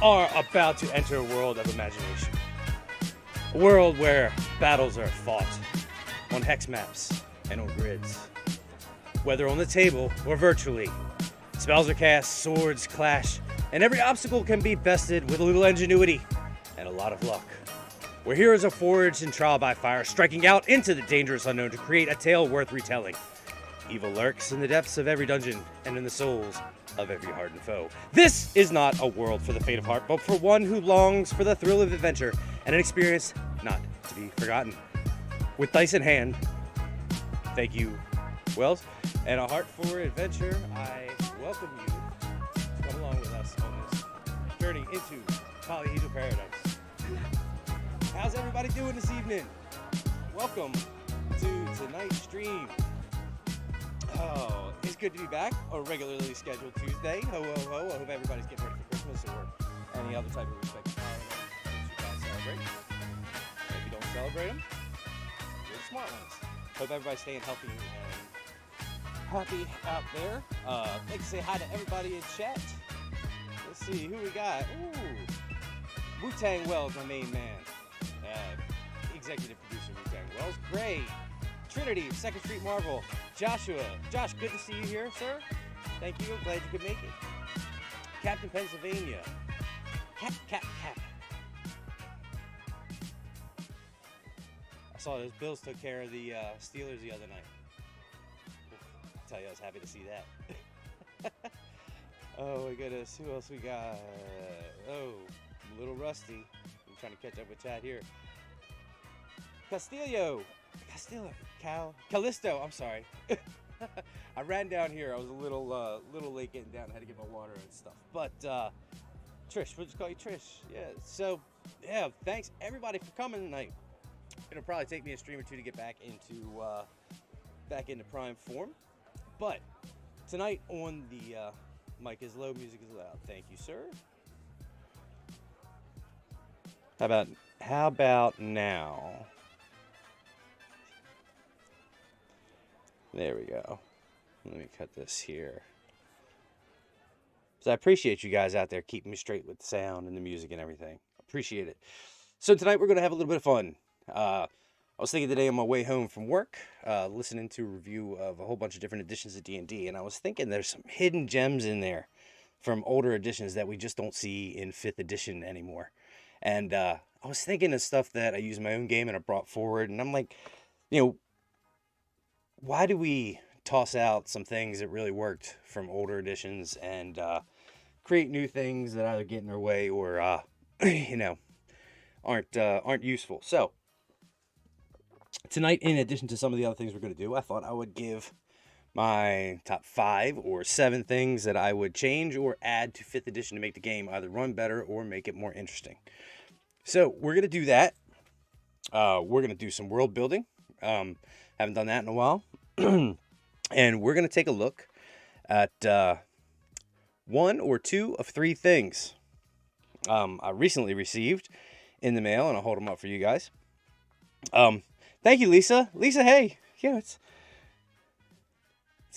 are about to enter a world of imagination. A world where battles are fought on hex maps and on grids. Whether on the table or virtually, spells are cast, swords clash, and every obstacle can be bested with a little ingenuity and a lot of luck. Where heroes are forged in trial by fire, striking out into the dangerous unknown to create a tale worth retelling. Evil lurks in the depths of every dungeon and in the souls of every hardened foe. This is not a world for the faint of heart, but for one who longs for the thrill of adventure and an experience not to be forgotten. With dice in hand, thank you, Wells, and a heart for adventure, I welcome you to come along with us on this journey into Polyhedral Paradise. How's everybody doing this evening? Welcome to tonight's stream. Oh, it's good to be back on a regularly scheduled Tuesday. Ho, ho, ho. I hope everybody's getting ready for Christmas or any other type of respected holiday that you guys celebrate. And if you don't celebrate them, you're the smart ones. Hope everybody's staying healthy and happy out there. I'd like to say hi to everybody in chat. Let's see who we got. Ooh, Wu-Tang Wells, my main man. Executive producer Wu-Tang Wells. Gray. Trinity, 2nd Street Marvel. Joshua. Josh, good to see you here, sir. Thank you. Glad you could make it. Captain Pennsylvania. Cap. I saw those Bills took care of the Steelers the other night. I'll tell you, I was happy to see that. Oh my goodness. Who else we got? Oh, a little rusty. I'm trying to catch up with Chad here. Callisto, I'm sorry. I ran down here. I was a little late getting down. I had to get my water and stuff. But Trish, we'll just call you Trish. Yeah. So yeah, thanks everybody for coming tonight. It'll probably take me a stream or two to get back into prime form. But tonight on the mic is low, music is loud. Thank you, sir. How about now? There we go. Let me cut this here. So I appreciate you guys out there keeping me straight with the sound and the music and everything. Appreciate it. So tonight we're going to have a little bit of fun. I was thinking today on my way home from work, listening to a review of a whole bunch of different editions of D&D, and I was thinking there's some hidden gems in there from older editions that we just don't see in 5th edition anymore. And I was thinking of stuff that I use in my own game and I brought forward, and I'm like, why do we toss out some things that really worked from older editions and create new things that either get in our way or aren't useful? So tonight, in addition to some of the other things we're going to do, I thought I would give my top 5 or 7 things that I would change or add to 5th edition to make the game either run better or make it more interesting. So we're going to do that. We're going to do some world building. Haven't done that in a while. And we're going to take a look at 1 or 2 of 3 things I recently received in the mail, and I'll hold them up for you guys. Thank you, Lisa. Lisa, hey. Yeah, it's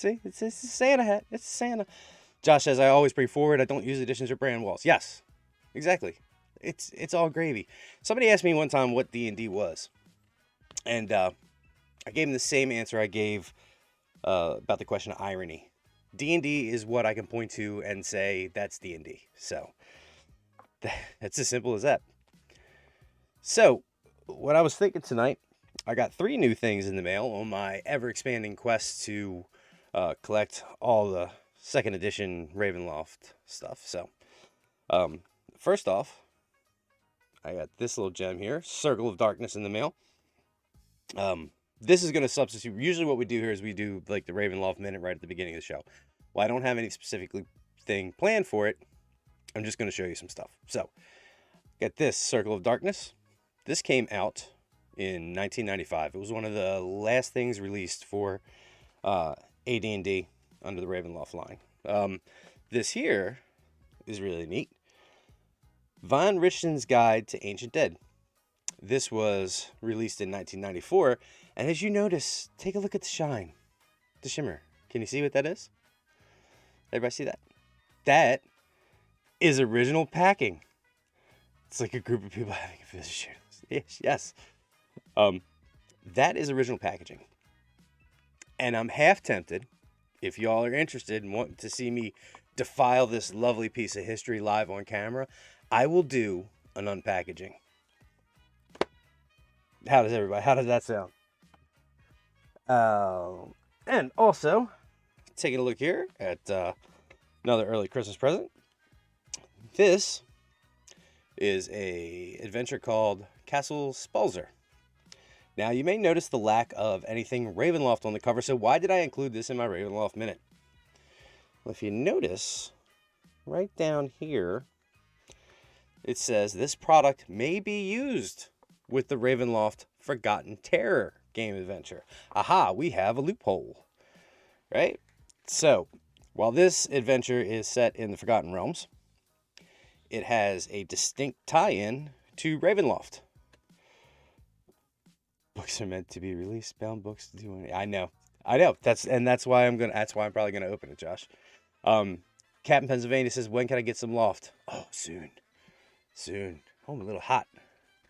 a Santa hat. It's a Santa. Josh says, I always bring forward. I don't use editions or brand walls. Yes, exactly. It's all gravy. Somebody asked me one time what D&D was. And I gave him the same answer I gave about the question of irony. D&D is what I can point to and say, that's D&D. So, it's as simple as that. So, what I was thinking tonight, I got 3 new things in the mail on my ever-expanding quest to collect all the 2nd edition Ravenloft stuff. So, first off, I got this little gem here, Circle of Darkness in the mail. This is going to substitute. Usually what we do here is we do like the Ravenloft minute right at the beginning of the show. Well, I don't have any specific thing planned for it. I'm just going to show you some stuff. So, got this Circle of Darkness. This came out in 1995. It was one of the last things released for AD&D under the Ravenloft line. This here is really neat. Von Richten's Guide to Ancient Dead. This was released in 1994, and as you notice, take a look at the shine, the shimmer. Can you see what that is? Everybody see that? That is original packing. It's like a group of people having a vision. Yes. That is original packaging. And I'm half tempted, if y'all are interested and want to see me defile this lovely piece of history live on camera, I will do an unpackaging. How does that sound? And also, taking a look here at another early Christmas present. This is a adventure called Castle Spalzer. Now, you may notice the lack of anything Ravenloft on the cover, so why did I include this in my Ravenloft Minute? Well, if you notice, right down here, it says this product may be used with the Ravenloft Forgotten Terror game adventure. Aha, we have a loophole, right? So, while this adventure is set in the Forgotten Realms, it has a distinct tie-in to Ravenloft. Books are meant to be released. Bound books to do anything. I know. That's why I'm probably gonna open it, Josh. Captain Pennsylvania says, when can I get some loft? Oh, soon. Oh, I'm a little hot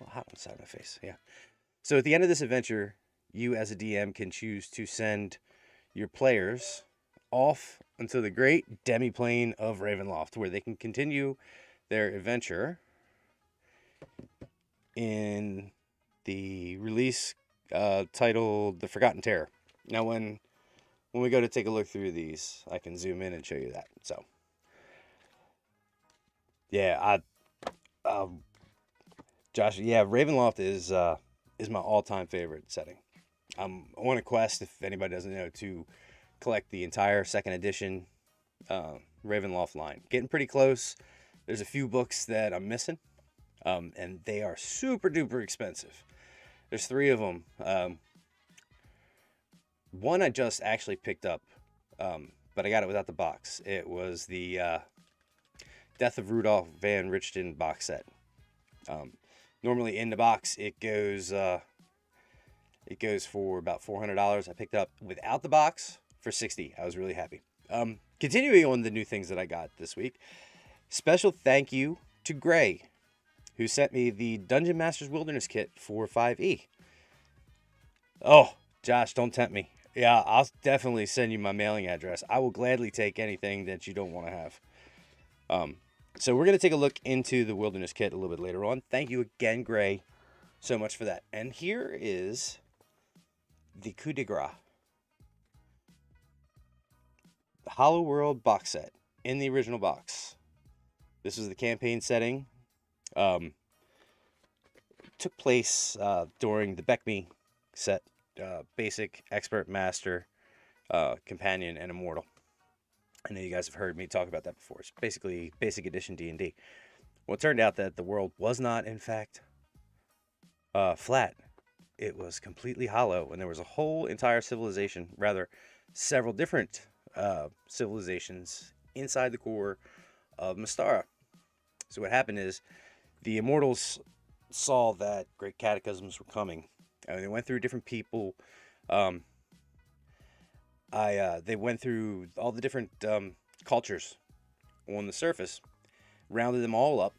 on the side of my face. Yeah. So at the end of this adventure, you as a DM can choose to send your players off into the great demiplane of Ravenloft, where they can continue their adventure in the release titled The Forgotten Terror. Now, when we go to take a look through these, I can zoom in and show you that. So, yeah, Josh, yeah, Ravenloft is my all-time favorite setting. I'm on a quest, if anybody doesn't know, to collect the entire second edition Ravenloft line. Getting pretty close. There's a few books that I'm missing, and they are super duper expensive. There's 3 of them. One I just actually picked up, but I got it without the box. It was the Death of Rudolph Van Richten box set. Normally in the box it goes for about $400. I picked it up without the box for $60. I was really happy. Continuing on the new things that I got this week, special thank you to Gray, who sent me the Dungeon Master's Wilderness Kit for 5e. Oh, Josh, don't tempt me. Yeah, I'll definitely send you my mailing address. I will gladly take anything that you don't want to have. So we're going to take a look into the Wilderness Kit a little bit later on. Thank you again, Gray, so much for that. And here is the Coup de Grace Hollow World box set in the original box. This is the campaign setting. Took place during the Beckme set, Basic, Expert, Master, Companion, and Immortal. I know you guys have heard me talk about that before. It's basically Basic Edition D&D. Well, it turned out that the world was not, in fact, flat. It was completely hollow, and there was a whole entire civilization, rather, several different civilizations inside the core of Mystara. So what happened is the Immortals saw that great cataclysms were coming, and they went through different people. They went through all the different cultures on the surface, rounded them all up,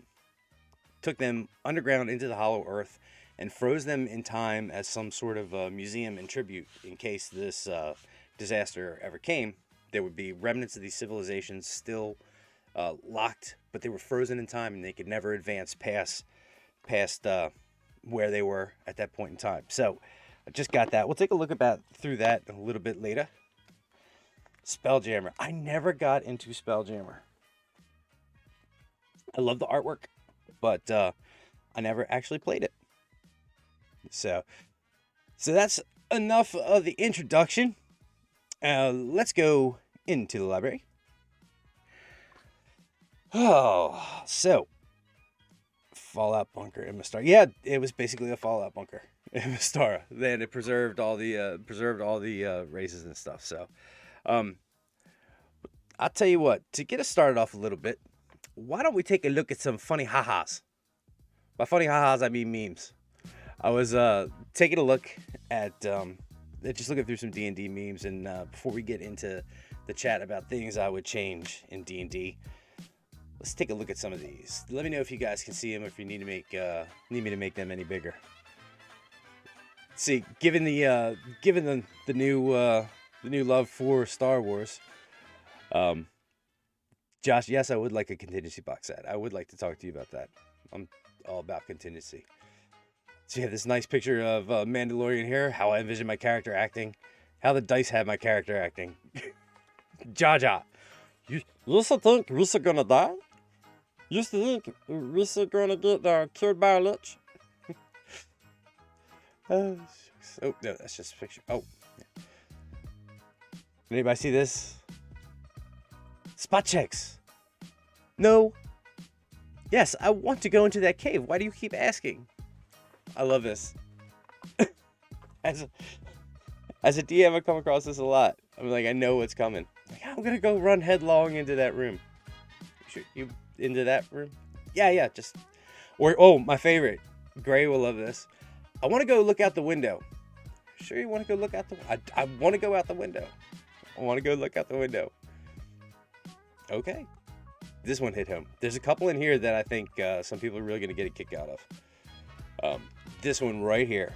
took them underground into the hollow earth, and froze them in time as some sort of museum and tribute in case this disaster ever came. There would be remnants of these civilizations still locked, but they were frozen in time, and they could never advance past where they were at that point in time. So I just got that. We'll take a look through that a little bit later. Spelljammer. I never got into Spelljammer. I love the artwork, but I never actually played it. So that's enough of the introduction. Let's go into the library. Oh, so Fallout bunker in Mystara. Yeah, it was basically a Fallout bunker in Mystara. Then it preserved all the races and stuff. So, I'll tell you what. To get us started off a little bit, why don't we take a look at some funny ha-has? By funny ha-has, I mean memes. I was taking a look at just looking through some D&D memes, and before we get into the chat about things I would change in D&D, Let's take a look at some of these. Let me know if you guys can see them, or if you need me to make them any bigger. See, given the new love for Star Wars, Josh, yes, I would like a contingency box set. I would like to talk to you about that. I'm all about contingency. So you have this nice picture of Mandalorian here, how I envision my character acting, how the dice have my character acting. Jar Jar. You think Risa gonna die? You think Risa gonna get killed by a lich? Oh, no, that's just a picture. Oh. Anybody see this? Spot checks. No. Yes, I want to go into that cave. Why do you keep asking? I love this. As a DM, I come across this a lot. I'm like, I know what's coming. Like, I'm gonna go run headlong into that room. Shoot you into that room? Yeah, just. Or, oh, my favorite. Gray will love this. I want to go look out the window. Sure, you want to go look out the? I want to go out the window. I want to go look out the window. Okay. This one hit home. There's a couple in here that I think some people are really going to get a kick out of. This one right here.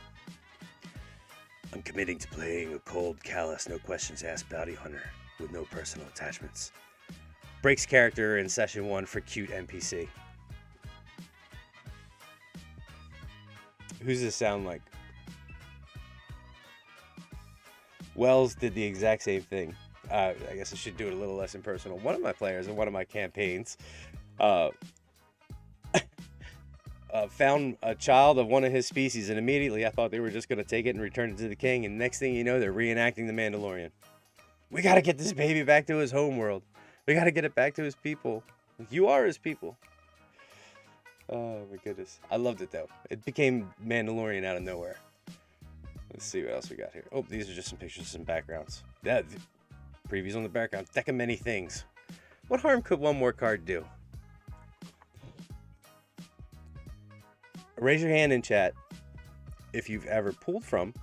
I'm committing to playing a cold, callous, no questions asked bounty hunter with no personal attachments. Breaks character in session 1 for cute NPC. Who's this sound like? Wells did the exact same thing. I guess I should do it a little less impersonal. One of my players in one of my campaigns found a child of one of his species, and immediately I thought they were just going to take it and return it to the king, and next thing you know, they're reenacting the Mandalorian. We got to get this baby back to his home world. We got to get it back to his people. You are his people. Oh my goodness. I loved it though. It became Mandalorian out of nowhere. Let's see what else we got here. Oh, these are just some pictures of some backgrounds. That previews on the background. Deck of many things. What harm could one more card do? Raise your hand in chat if you've ever pulled from,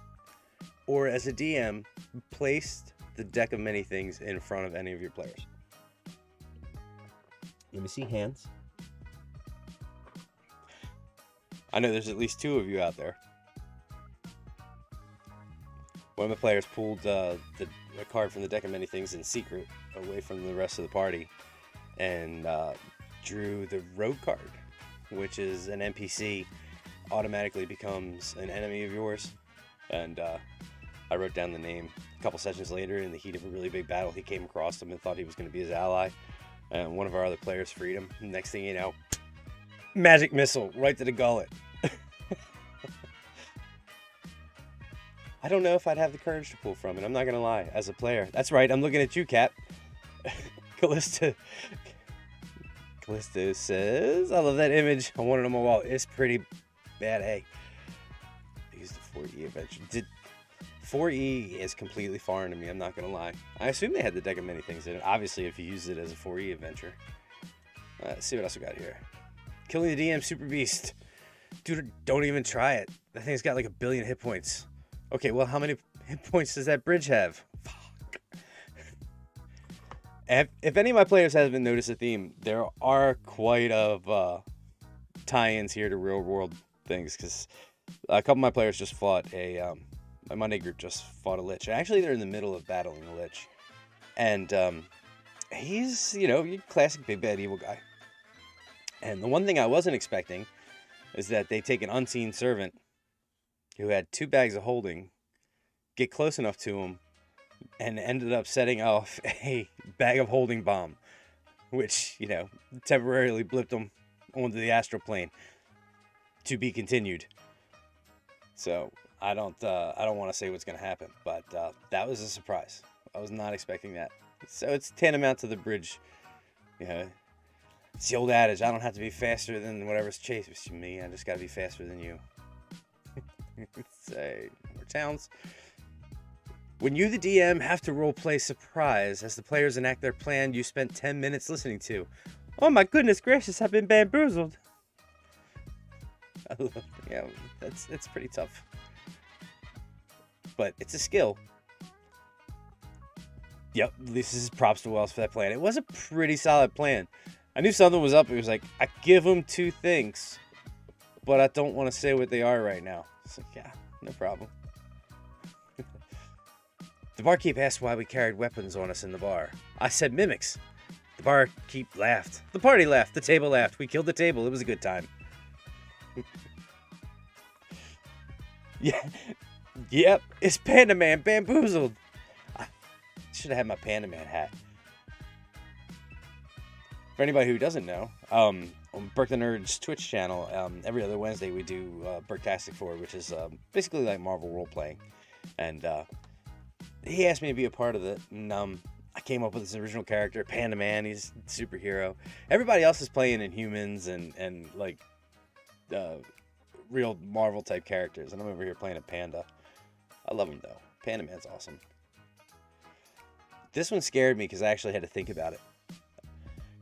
or as a DM, placed the deck of many things in front of any of your players. Let me see hands. I know there's at least 2 of you out there. One of my players pulled a card from the deck of many things in secret, away from the rest of the party, and drew the rogue card, which is an NPC automatically becomes an enemy of yours. And I wrote down the name. A couple sessions later, in the heat of a really big battle, he came across him and thought he was going to be his ally. And one of our other players freed him. Next thing you know, magic missile right to the gullet. I don't know if I'd have the courage to pull from it. I'm not going to lie, as a player. That's right, I'm looking at you, Cap. Callisto says, I love that image. I want it on my wall. It's pretty bad, hey. I used the 4E adventure. 4E is completely foreign to me, I'm not going to lie. I assume they had the deck of many things in it. Obviously, if you used it as a 4E adventure. Let's see what else we got here. Killing the DM Super Beast. Dude, don't even try it. That thing's got like 1 billion hit points. Okay, well, how many hit points does that bridge have? Fuck. If any of my players haven't noticed a theme, there are quite of tie-ins here to real-world things, because a couple of my players just fought my Monday group just fought a lich. Actually, they're in the middle of battling a lich. And he's, your classic big bad evil guy. And the one thing I wasn't expecting is that they take an unseen servant who had 2 bags of holding, get close enough to him, and ended up setting off a bag of holding bomb, which, temporarily blipped him onto the astral plane. To be continued. So I don't want to say what's going to happen, but that was a surprise. I was not expecting that. So it's tantamount to the bridge. It's the old adage, I don't have to be faster than whatever's chasing me. I just got to be faster than you. Say more towns. When you, the DM, have to roleplay surprise as the players enact their plan you spent 10 minutes listening to. Oh my goodness gracious, I've been bamboozled. I love, it's pretty tough. But it's a skill. Yep, this is props to Wells for that plan. It was a pretty solid plan. I knew something was up. It was like, I give them 2 things, but I don't want to say what they are right now. It's like, yeah, no problem. The barkeep asked why we carried weapons on us in the bar. I said mimics. The barkeep laughed. The party laughed. The table laughed. We killed the table. It was a good time. Yeah. Yep. It's Panda Man bamboozled. I should have had my Panda Man hat. For anybody who doesn't know, on Burke the Nerd's Twitch channel, every other Wednesday we do Burktastic 4, which is basically like Marvel role-playing. And he asked me to be a part of it, and I came up with this original character, Panda Man. He's a superhero. Everybody else is playing Inhumans and like real Marvel-type characters, and I'm over here playing a panda. I love him, though. Panda Man's awesome. This one scared me because I actually had to think about it.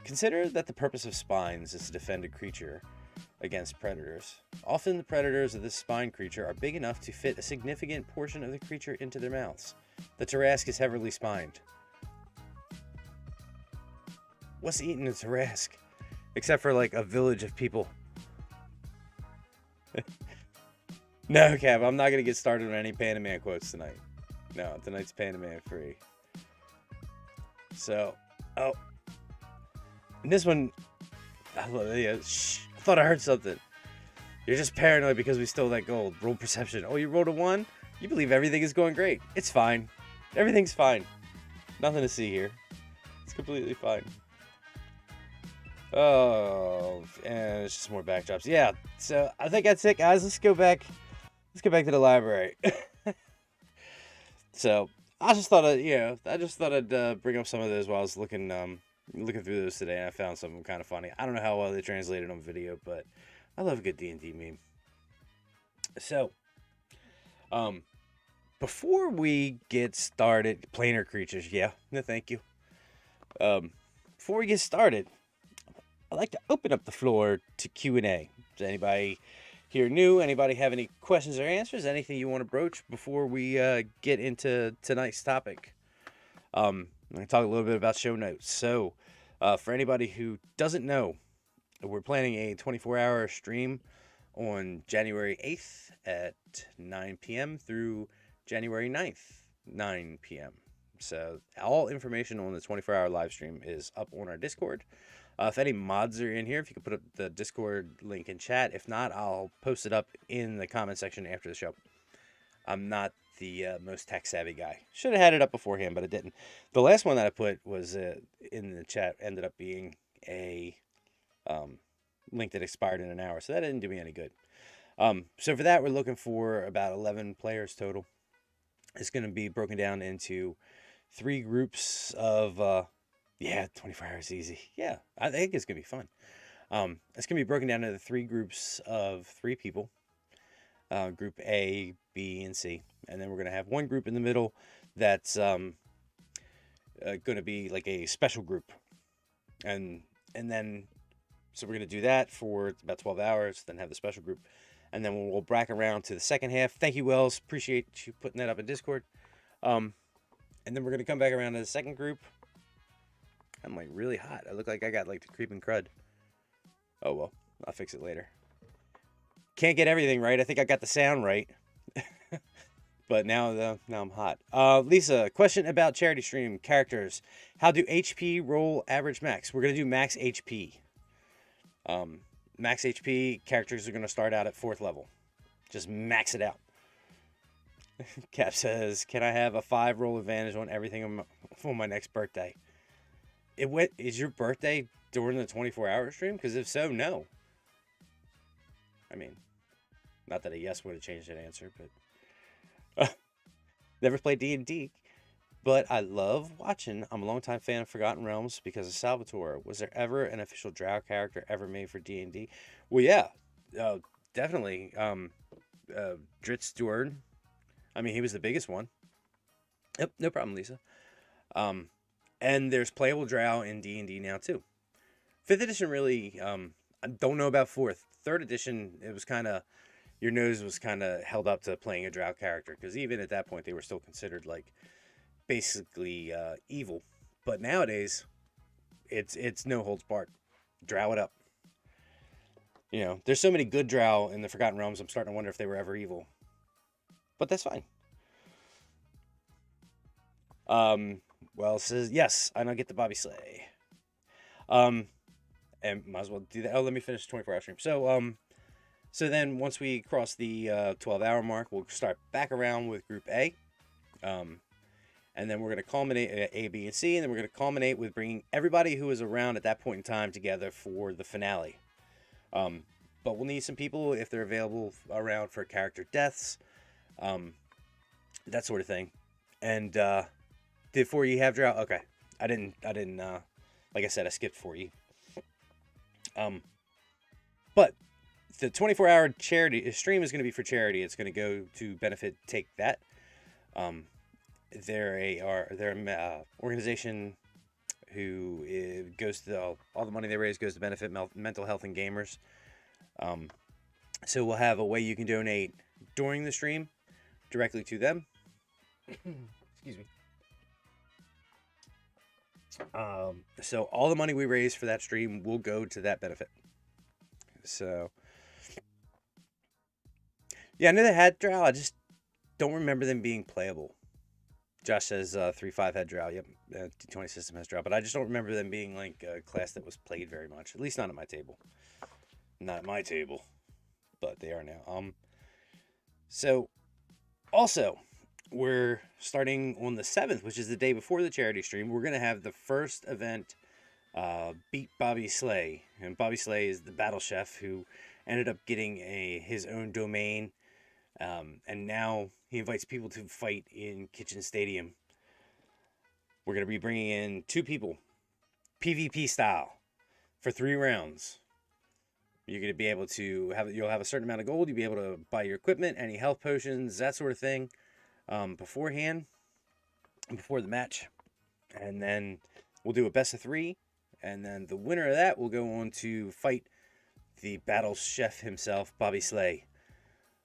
Consider that the purpose of spines is to defend a creature against predators. Often the predators of this spine creature are big enough to fit a significant portion of the creature into their mouths. The Tarrasque is heavily spined. What's eating a Tarrasque? Except for like a village of people. No, Cav, I'm not going to get started on any Panda Man quotes tonight. No, tonight's Panda Man free. So, oh. And this one, I thought I heard something. You're just paranoid because we stole that gold. Roll perception. Oh, you rolled a 1? You believe everything is going great. It's fine. Everything's fine. Nothing to see here. It's completely fine. Oh, and it's just more backdrops. Yeah, so I think that's it, guys. Let's go back to the library. So I just thought I'd bring up some of those while I was looking through those today, and I found something kind of funny. I don't know how well they translated on video, but I love a good D&D meme. So, before we get started, planar creatures, yeah, no thank you. Before we get started, I'd like to open up the floor to Q&A. Is anybody here new? Anybody have any questions or answers? Anything you want to broach before we get into tonight's topic? I'm going to talk a little bit about show notes. So, for anybody who doesn't know, we're planning a 24-hour stream on January 8th at 9 p.m. through January 9th, 9 p.m. So, all information on the 24-hour live stream is up on our Discord. If any mods are in here, if you could put up the Discord link in chat. If not, I'll post it up in the comment section after the show. I'm not the most tech-savvy guy. Should have had it up beforehand, but I didn't. The last one that I put was in the chat ended up being a link that expired in an hour, so that didn't do me any good. So for that, we're looking for about 11 players total. It's going to be broken down into 3 groups of... 24 hours easy. Yeah, I think it's going to be fun. It's going to be broken down into 3 groups of 3 people. Group A, B, and C. And then we're going to have one group in the middle that's going to be like a special group. And then, so we're going to do that for about 12 hours, then have the special group. And then we'll bracket around to the second half. Thank you, Wells. Appreciate you putting that up in Discord. And then we're going to come back around to the second group. I'm like really hot. I look like I got like the creeping crud. Oh well, I'll fix it later. Can't get everything right. I think I got the sound right. But now I'm hot. Lisa, question about charity stream characters. How do HP roll average max? We're gonna do max HP. Max HP characters are gonna start out at 4th level. Just max it out. Cap says, "Can I have a 5 roll advantage on everything on my next birthday?" Is your birthday during the 24-hour stream? Because if so, no. I mean, not that a yes would have changed that answer, but never played D&D. But I love watching. I'm a longtime fan of Forgotten Realms because of Salvatore. Was there ever an official Drow character ever made for D&D? Well, yeah, definitely. Dritz Stewart. I mean, he was the biggest one. Yep, no problem, Lisa. And there's playable Drow in D&D now, too. 5th edition really, I don't know about 4th. 3rd edition, it was kind of, your nose was kind of held up to playing a Drow character. Because even at that point, they were still considered, like, basically evil. But nowadays, it's no holds barred. Drow it up. You know, there's so many good drow in the Forgotten Realms, I'm starting to wonder if they were ever evil. But that's fine. Well, it says, yes, I don't get the Bobby Slay. And might as well do that. Oh, let me finish the 24-hour stream. So then once we cross the 12-hour mark, we'll start back around with Group A. And then we're going to culminate A, B, and C, and then we're going to culminate with bringing everybody who was around at that point in time together for the finale. But we'll need some people if they're available around for character deaths, that sort of thing. And did 4E have drow? Okay, I didn't. Like I said, I skipped 4E. But the 24-hour charity stream is going to be for charity. It's going to go to benefit Take That. They're an organization who goes to all the money they raise goes to benefit mental health and gamers. So we'll have a way you can donate during the stream directly to them. Excuse me. So all the money we raise for that stream will go to that benefit. So yeah, I knew they had drow. I just don't remember them being playable. Josh says 3-5 had drow. Yep, D20 system has drow, but I just don't remember them being like a class that was played very much. At least not at my table. Not at my table, but they are now. So also, we're starting on the 7th, which is the day before the charity stream. We're going to have the first event, Beat Bobby Slay. And Bobby Slay is the battle chef who ended up getting his own domain. And now he invites people to fight in Kitchen Stadium. We're going to be bringing in 2 people, PvP style, for 3 rounds. You're going to be able to you'll have a certain amount of gold. You'll be able to buy your equipment, any health potions, that sort of thing, beforehand, before the match. And then we'll do a best of 3. And then the winner of that will go on to fight the battle chef himself, Bobby Slay.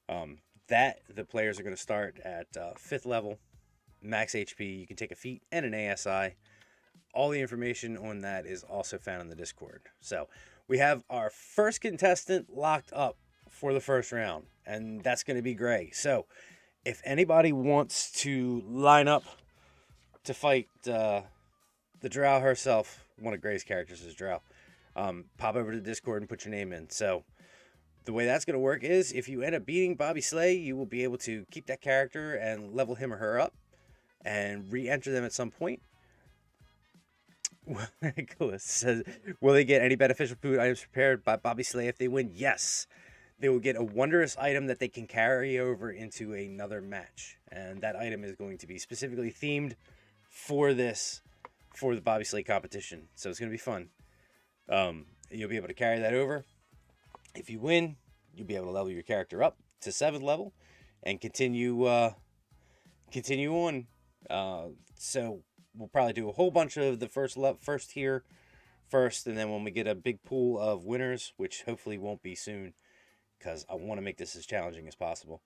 The players are going to start at 5th level, max HP. You can take a feat and an ASI. All the information on that is also found in the Discord. So we have our first contestant locked up for the first round, and that's going to be Gray. So if anybody wants to line up to fight the Drow herself, one of Gray's characters is Drow, pop over to the Discord and put your name in. So the way that's going to work is if you end up beating Bobby Slay, you will be able to keep that character and level him or her up and re-enter them at some point. Nicholas says, will they get any beneficial food items prepared by Bobby Slay if they win? Yes. They will get a wondrous item that they can carry over into another match. And that item is going to be specifically themed for the Bobby Slay competition. So it's going to be fun. You'll be able to carry that over. If you win, you'll be able to level your character up to 7th level and continue on. So we'll probably do a whole bunch of the first tier first, and then when we get a big pool of winners, which hopefully won't be soon, because I want to make this as challenging as possible.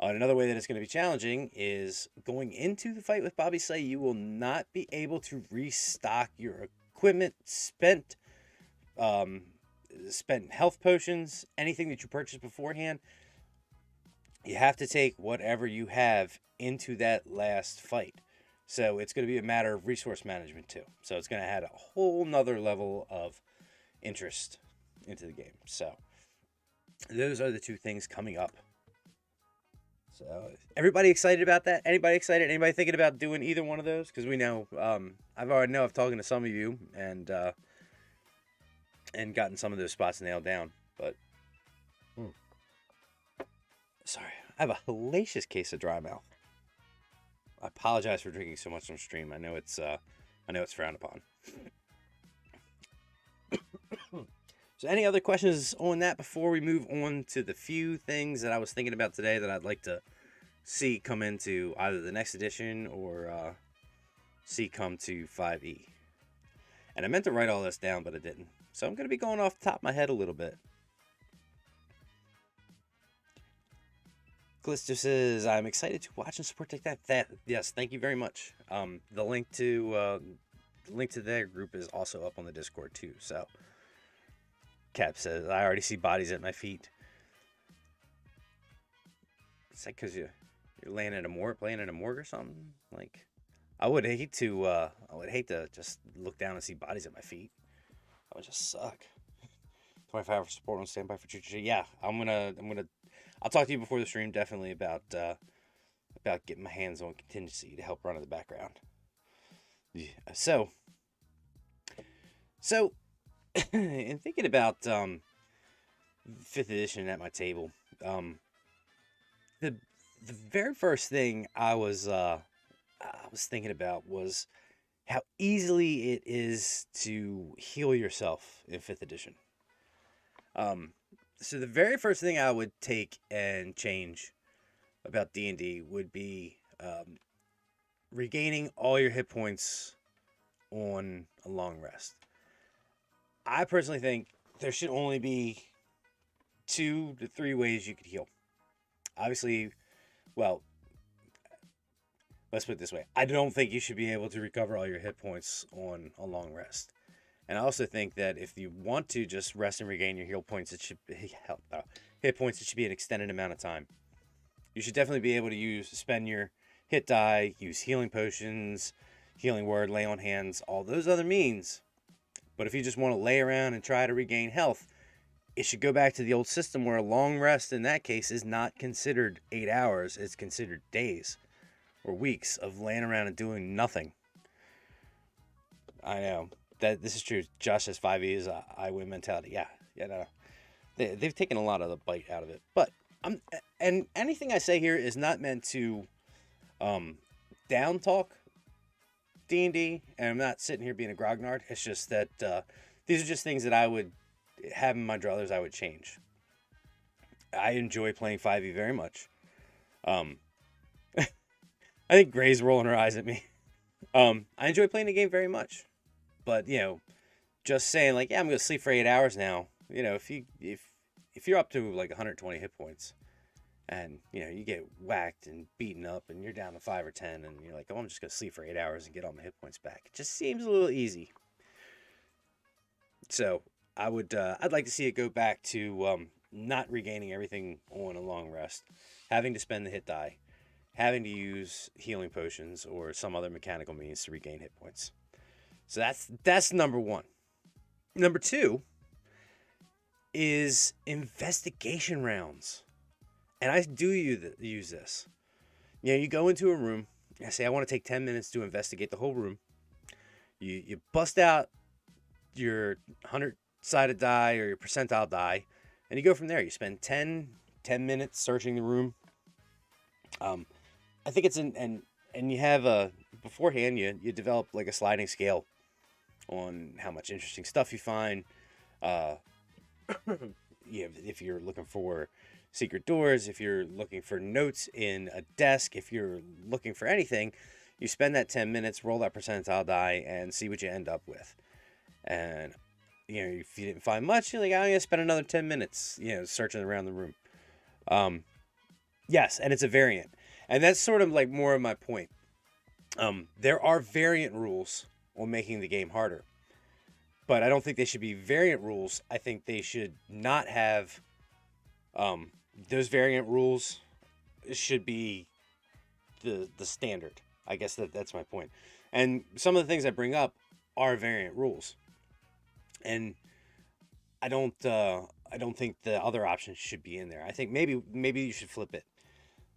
Another way that it's going to be challenging is going into the fight with Bobby Slay, you will not be able to restock your equipment, spent health potions, anything that you purchased beforehand. You have to take whatever you have into that last fight. So it's going to be a matter of resource management too. So it's going to add a whole nother level of interest into the game. So those are the 2 things coming up. So everybody excited about that? Anybody excited? Anybody thinking about doing either one of those? Because we know, I've talking to some of you and gotten some of those spots nailed down. But sorry, I have a hellacious case of dry mouth. I apologize for drinking so much on stream. I know it's frowned upon. So any other questions on that before we move on to the few things that I was thinking about today that I'd like to see come into either the next edition or see come to 5e? And I meant to write all this down, but I didn't. So I'm going to be going off the top of my head a little bit. Callisto says, I'm excited to watch and support Take That. Yes, thank you very much. The link to their group is also up on the Discord too. So Cap says, I already see bodies at my feet. It's like because you're laying in a morgue, playing in a morgue or something. Like, I would hate to just look down and see bodies at my feet. That would just suck. 25 for support on standby for Choo. Yeah, I'll talk to you before the stream definitely about getting my hands on contingency to help run in the background. Yeah. So in thinking about 5th edition at my table, the very first thing I was thinking about was how easily it is to heal yourself in 5th edition. So the very first thing I would take and change about D&D would be regaining all your hit points on a long rest. I personally think there should only be 2 to 3 ways you could heal. Obviously, well, let's put it this way. I don't think you should be able to recover all your hit points on a long rest. And I also think that if you want to just rest and regain your hit points, it should be an extended amount of time. You should definitely be able to spend your hit die, use healing potions, healing word, lay on hands, all those other means. But if you just want to lay around and try to regain health, it should go back to the old system where a long rest in that case is not considered 8 hours. It's considered days or weeks of laying around and doing nothing. I know that this is true. Josh says 5e is I win mentality. Yeah, no. They've taken a lot of the bite out of it. But and anything I say here is not meant to down talk D&D, and I'm not sitting here being a grognard. It's just that these are just things that I would have in my druthers I would change. I enjoy playing 5e very much. I think Gray's rolling her eyes at me. I enjoy playing the game very much. But, just saying like, yeah, I'm going to sleep for 8 hours now. If you're up to like 120 hit points and, you get whacked and beaten up and you're down to 5 or 10 and you're like, oh, I'm just going to sleep for 8 hours and get all my hit points back. It just seems a little easy. So I'd like to see it go back to not regaining everything on a long rest, having to spend the hit die, having to use healing potions or some other mechanical means to regain hit points. So that's number 1. Number 2 is investigation rounds. And I do use this. You go into a room, I say I want to take 10 minutes to investigate the whole room. You bust out your 100-sided die or your percentile die, and you go from there. You spend 10 minutes searching the room. I think it's and you have beforehand you develop like a sliding scale on how much interesting stuff you find. If you're looking for secret doors, if you're looking for notes in a desk, if you're looking for anything, you spend that 10 minutes, roll that percentile die, and see what you end up with. And if you didn't find much, you're like, I'm gonna spend another 10 minutes, searching around the room. Yes, and it's a variant, and that's sort of like more of my point. There are variant rules on making the game harder, but I don't think they should be variant rules. I think they should not have those variant rules. Should be the standard. I guess that's my point. And some of the things I bring up are variant rules, and I don't think the other options should be in there. I think maybe you should flip it,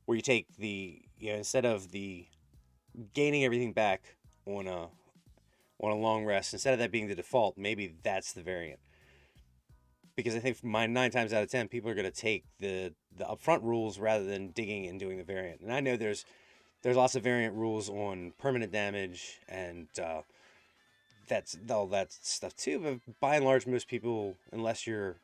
where you take instead of the gaining everything back on a long rest, instead of that being the default, maybe that's the variant. Because I think 9 times out of 10, people are going to take the upfront rules rather than digging and doing the variant. And I know there's lots of variant rules on permanent damage and that's all that stuff too. But by and large, most people, unless you're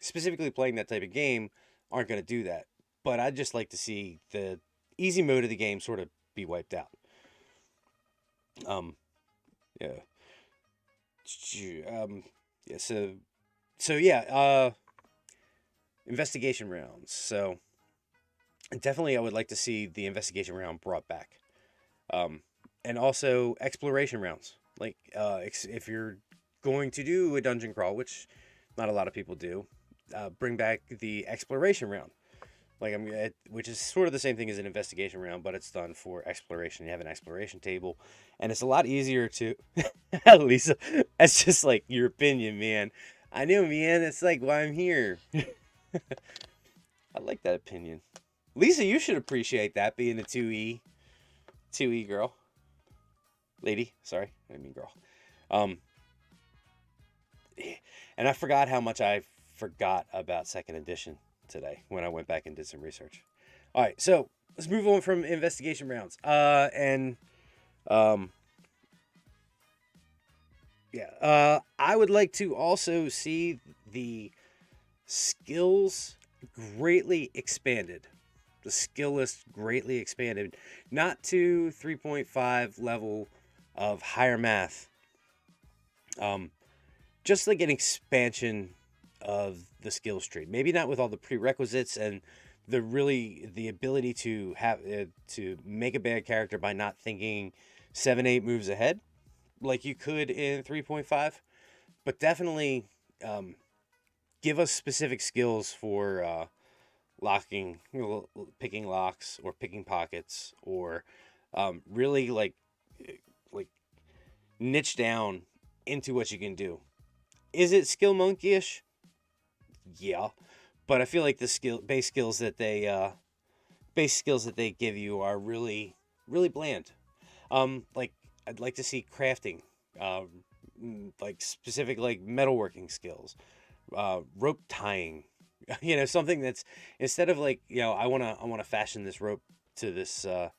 specifically playing that type of game, aren't going to do that. But I'd just like to see the easy mode of the game sort of be wiped out. Investigation rounds. So definitely I would like to see the investigation round brought back. And also exploration rounds. Like if you're going to do a dungeon crawl, which not a lot of people do, bring back the exploration round. Which is sort of the same thing as an investigation round, but it's done for exploration. You have an exploration table, and it's a lot easier to. Lisa, that's just like your opinion, man. I know, man. It's like why I'm here. I like that opinion. Lisa, you should appreciate that being a 2E girl. Lady, sorry, I mean girl. And I forgot how much I forgot about second edition today when I went back and did some research. All right, so let's move on from investigation rounds. I would like to also see the skills greatly expanded. The skill list greatly expanded, not to 3.5 level of higher math. Just like an expansion of the skills tree. Maybe not with all the prerequisites and the ability to have to make a bad character by not thinking 7-8 moves ahead, like you could in 3.5, but definitely give us specific skills for locking, picking locks or picking pockets, or really like niche down into what you can do. Is it skill monkeyish? Yeah, but I feel like the base skills that they give you are really bland. Like I'd like to see crafting, like specific like metalworking skills, rope tying. Something that's, instead of like, I wanna fashion this rope to this. I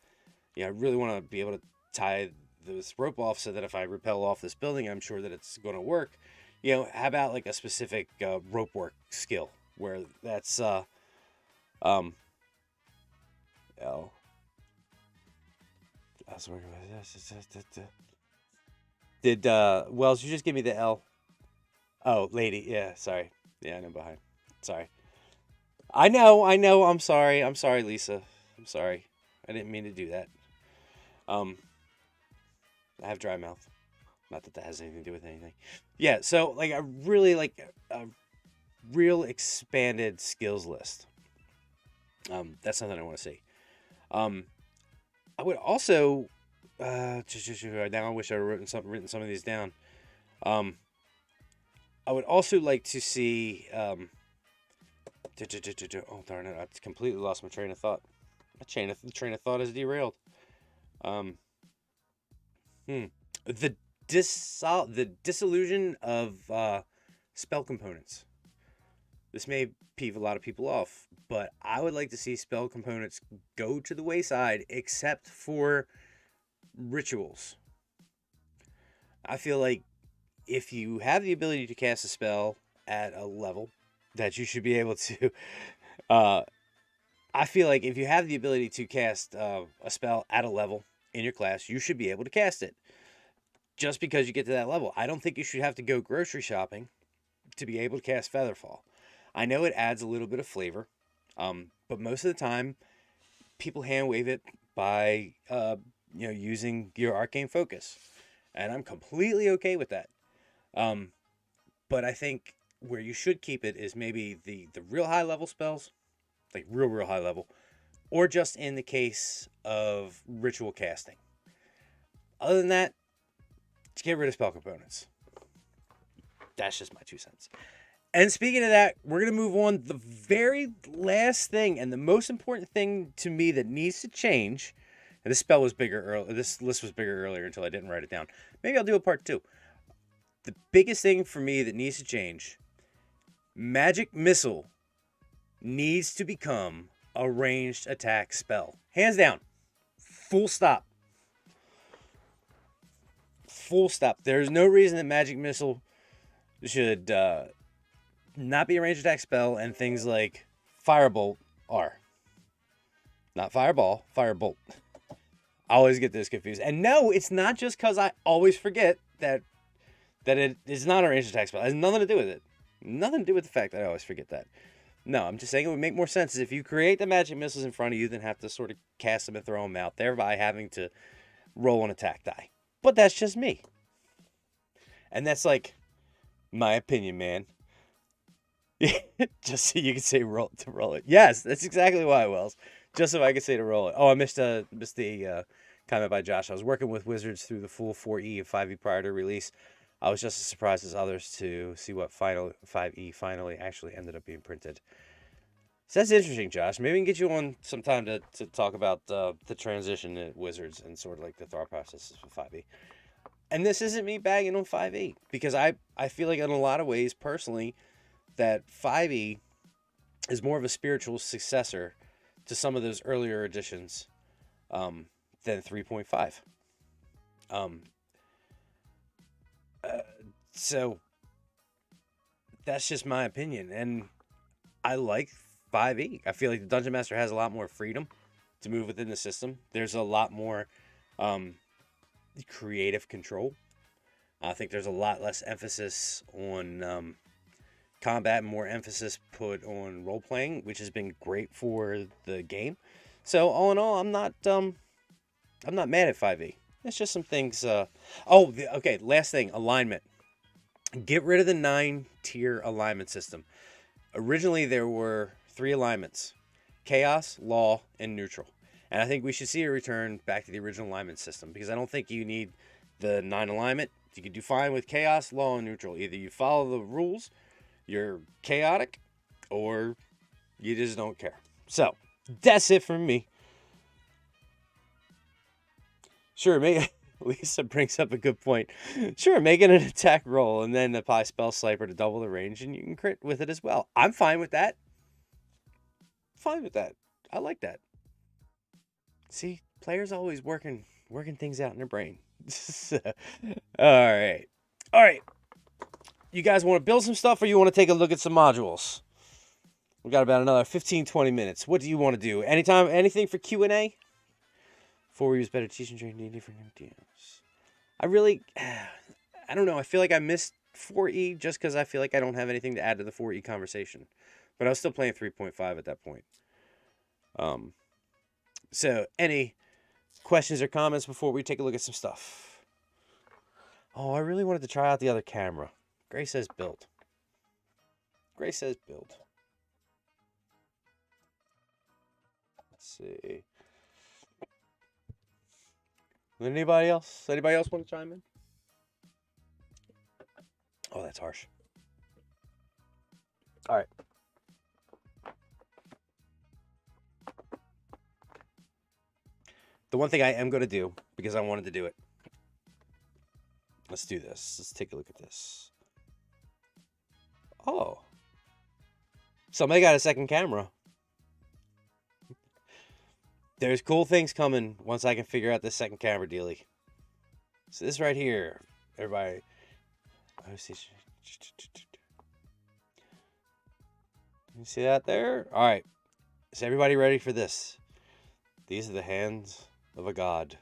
really want to be able to tie this rope off so that if I rappel off this building, I'm sure that it's going to work. How about like a specific rope work skill where that's L. Did Wells, you just give me the L? Oh, lady, yeah, sorry. Yeah, I know behind. Sorry. I know. I'm sorry, Lisa. I'm sorry. I didn't mean to do that. I have dry mouth. Not that has anything to do with anything. Yeah, so like I really like a real expanded skills list. That's something I want to see. I would also now I wish I had written some of these down. I would also like to see oh darn it, I completely lost my train of thought. My train of thought is derailed. The disillusion of spell components. This may peeve a lot of people off, but I would like to see spell components go to the wayside except for rituals. I feel like if you have the ability to cast a spell at a level that you should be able to, I feel like if you have the ability to cast a spell at a level in your class, you should be able to cast it. Just because you get to that level. I don't think you should have to go grocery shopping to be able to cast Featherfall. I know it adds a little bit of flavor, but most of the time, people hand wave it by using your arcane focus, and I'm completely okay with that. But I think where you should keep it is maybe the real high level spells, like real high level, or just in the case of ritual casting. Other than that, to get rid of spell components. That's just my 2 cents. And speaking of that, we're going to move on. The very last thing and the most important thing to me that needs to change, and this list was bigger earlier until I didn't write it down. Maybe I'll do a part 2. The biggest thing for me that needs to change, Magic Missile needs to become a ranged attack spell. Hands down. Full stop. Full stop. There's no reason that Magic Missile should not be a ranged attack spell, and things like Firebolt are. Not Fireball, Firebolt. I always get this confused. And no, it's not just because I always forget that it is not a ranged attack spell. It has nothing to do with it. Nothing to do with the fact that I always forget that. No, I'm just saying it would make more sense if you create the magic missiles in front of you than have to sort of cast them and throw them out, thereby having to roll an attack die. But that's just me. And that's like my opinion, man. Just so you can say roll it. Yes, that's exactly why, Wells. Just so I could say to roll it. Oh, I missed the comment by Josh. I was working with Wizards through the full 4E and 5E prior to release. I was just as surprised as others to see what final 5E finally actually ended up being printed. So that's interesting, Josh. Maybe we can get you on sometime to talk about the transition at Wizards and sort of like the thought processes for 5E. And this isn't me bagging on 5E because I feel like in a lot of ways, personally, that 5E is more of a spiritual successor to some of those earlier editions than 3.5. So that's just my opinion. And I like 5E. I feel like the Dungeon Master has a lot more freedom to move within the system. There's a lot more creative control. I think there's a lot less emphasis on combat and more emphasis put on role playing, which has been great for the game. So all in all, I'm not mad at 5e. It's just some things. Okay. Last thing, alignment. Get rid of the 9-tier alignment system. Originally, there were 3 alignments: chaos, law, and neutral. And I think we should see a return back to the original alignment system because I don't think you need the 9 alignment. You can do fine with chaos, law, and neutral. Either you follow the rules, you're chaotic, or you just don't care. So, that's it for me. Sure, Lisa brings up a good point. Sure, make it an attack roll and then apply Spell Sniper to double the range, and you can crit with it as well. I'm fine with that. Fine with that. I like that. See, players always working things out in their brain. All right. You guys want to build some stuff or you want to take a look at some modules? We got about another 15-20 minutes. What do you want to do? Anything for Q&A? 4E is better teaching during D&D for DMs. I don't know. I feel like I missed 4E just because I feel like I don't have anything to add to the 4E conversation. But I was still playing 3.5 at that point. So, any questions or comments before we take a look at some stuff? Oh, I really wanted to try out the other camera. Gray says build. Let's see. Anybody else want to chime in? Oh, that's harsh. All right. The one thing I am going to do, because I wanted to do it. Let's do this. Let's take a look at this. Oh. Somebody got a second camera. There's cool things coming once I can figure out this second camera dealie. So this right here, everybody. You see that there? All right. Is everybody ready for this? These are the hands of a god.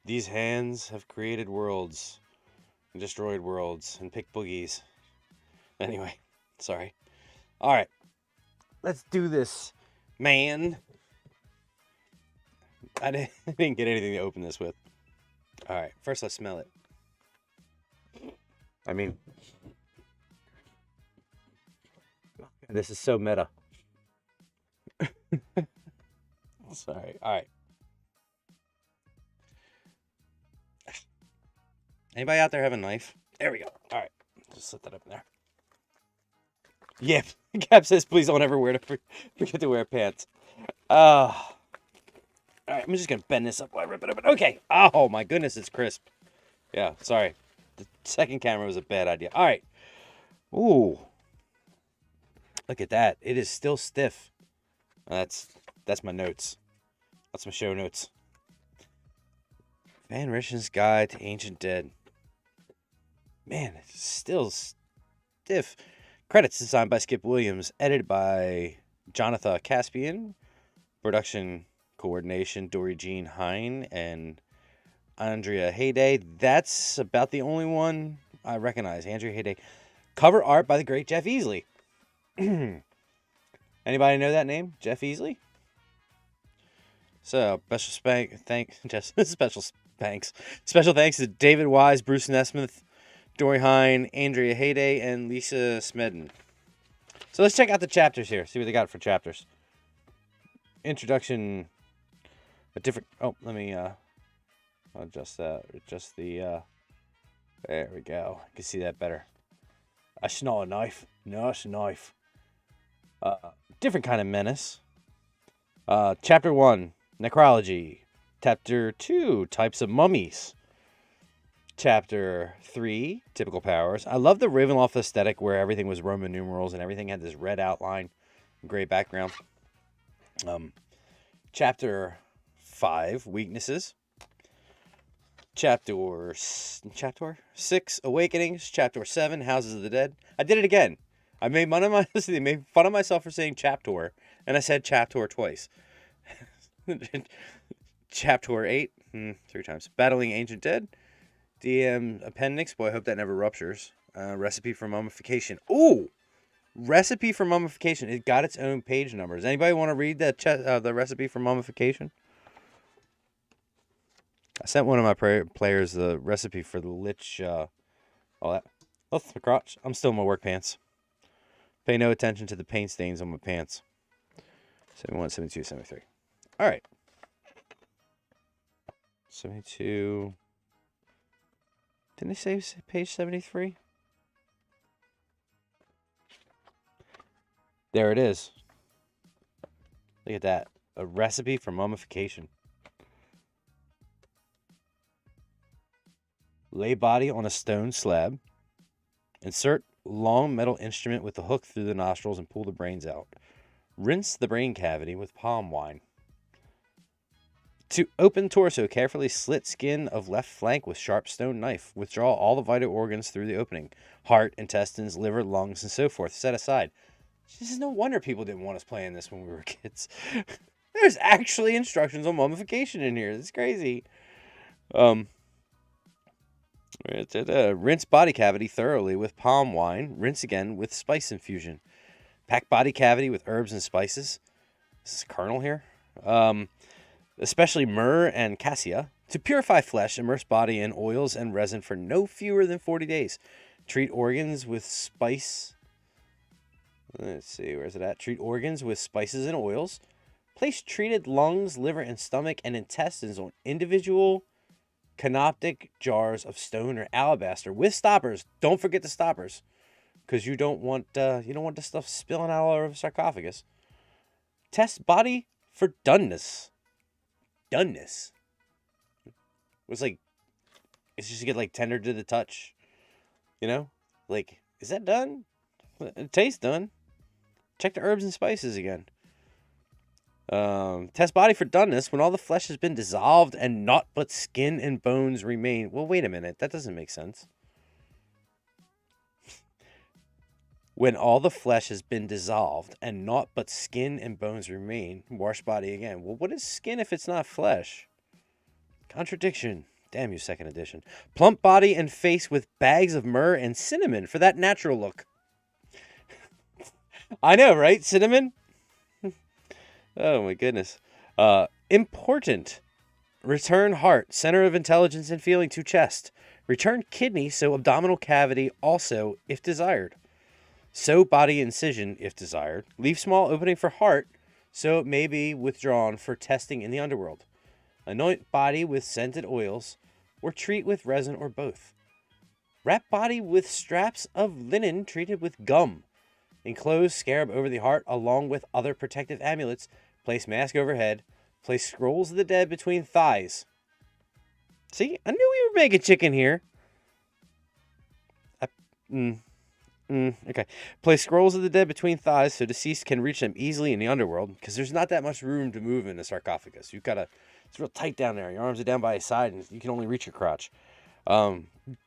These hands have created worlds and destroyed worlds and picked boogies. Anyway, sorry. All right. Let's do this, man. I didn't get anything to open this with. All right. First, let's smell it. I mean, this is so meta. Sorry. All right. Anybody out there have a knife? There we go. All right. Just set that up in there. Yeah. Cap says, please don't ever forget to wear pants. All right. I'm just going to bend this up while I rip it open. Okay. Oh, my goodness. It's crisp. Yeah. Sorry. The second camera was a bad idea. All right. Ooh. Look at that. It is still stiff. That's my notes. That's my show notes. Van Richten's Guide to Ancient Dead. Man, it's still stiff. Credits designed by Skip Williams. Edited by Jonathan Caspian. Production coordination, Dory Jean Hine and Andrea Hayday. That's about the only one I recognize. Andrea Hayday. Cover art by the great Jeff Easley. Anybody know that name? Jeff Easley? So, special thanks to David Wise, Bruce Nesmith, Dory Hine, Andrea Hayday, and Lisa Smedden. So let's check out the chapters here. See what they got for chapters. Introduction. A different. Oh, let me adjust that. Adjust the. There we go. I can see that better. That's not a knife. No, it's a knife. Different kind of menace. Chapter 1, Necrology. Chapter 2, Types of Mummies. Chapter 3, Typical Powers. I love the Ravenloft aesthetic where everything was Roman numerals and everything had this red outline, gray background. Chapter 5, Weaknesses. Chapter 6, Awakenings. Chapter 7, Houses of the Dead. I did it again. I made fun of myself for saying chapter, and I said chapter twice. Chapter 8, 3 times. Battling Ancient Dead. DM Appendix. Boy, I hope that never ruptures. Recipe for Mummification. Ooh! Recipe for Mummification. It got its own page numbers. Anybody want to read the recipe for mummification? I sent one of my players the recipe for the Lich, all that. That's my crotch. I'm still in my work pants. Pay no attention to the paint stains on my pants. 71, 72, 73. All right. 72. Didn't they say page 73? There it is. Look at that. A recipe for mummification. Lay body on a stone slab. Insert long metal instrument with the hook through the nostrils and pull the brains out. Rinse the brain cavity with palm wine. To open torso, carefully slit skin of left flank with sharp stone knife. Withdraw all the vital organs through the opening. Heart, intestines, liver, lungs, and so forth. Set aside. This is no wonder people didn't want us playing this when we were kids. There's actually instructions on mummification in here. It's crazy. Rinse body cavity thoroughly with palm wine. Rinse again with spice infusion. Pack body cavity with herbs and spices. This is kernel here. Especially myrrh and cassia. To purify flesh, immerse body in oils and resin for no fewer than 40 days. Treat organs with spice. Let's see, where's it at? Treat organs with spices and oils. Place treated lungs, liver, and stomach and intestines on individual canoptic jars of stone or alabaster with stoppers. Don't forget the stoppers, because you don't want the stuff spilling out all over the sarcophagus. Test body for doneness. Doneness. It's like it's just to get like tender to the touch. You know, like is that done? It tastes done. Check the herbs and spices again. Test body for doneness when all the flesh has been dissolved and naught but skin and bones remain. Well, wait a minute. That doesn't make sense. When all the flesh has been dissolved and naught but skin and bones remain, wash body again. Well, what is skin if it's not flesh? Contradiction. Damn you, second edition. Plump body and face with bags of myrrh and cinnamon for that natural look. I know, right? Cinnamon? Oh, my goodness. Important. Return heart, center of intelligence and feeling to chest. Return kidney, so abdominal cavity also, if desired. Sew body incision, if desired. Leave small opening for heart, so it may be withdrawn for testing in the underworld. Anoint body with scented oils, or treat with resin or both. Wrap body with straps of linen treated with gum. Enclose scarab over the heart along with other protective amulets. Place mask overhead. Place scrolls of the dead between thighs. See, I knew we were making chicken here. Okay. Place scrolls of the dead between thighs so deceased can reach them easily in the underworld, because there's not that much room to move in the sarcophagus. It's real tight down there. Your arms are down by his side and you can only reach your crotch.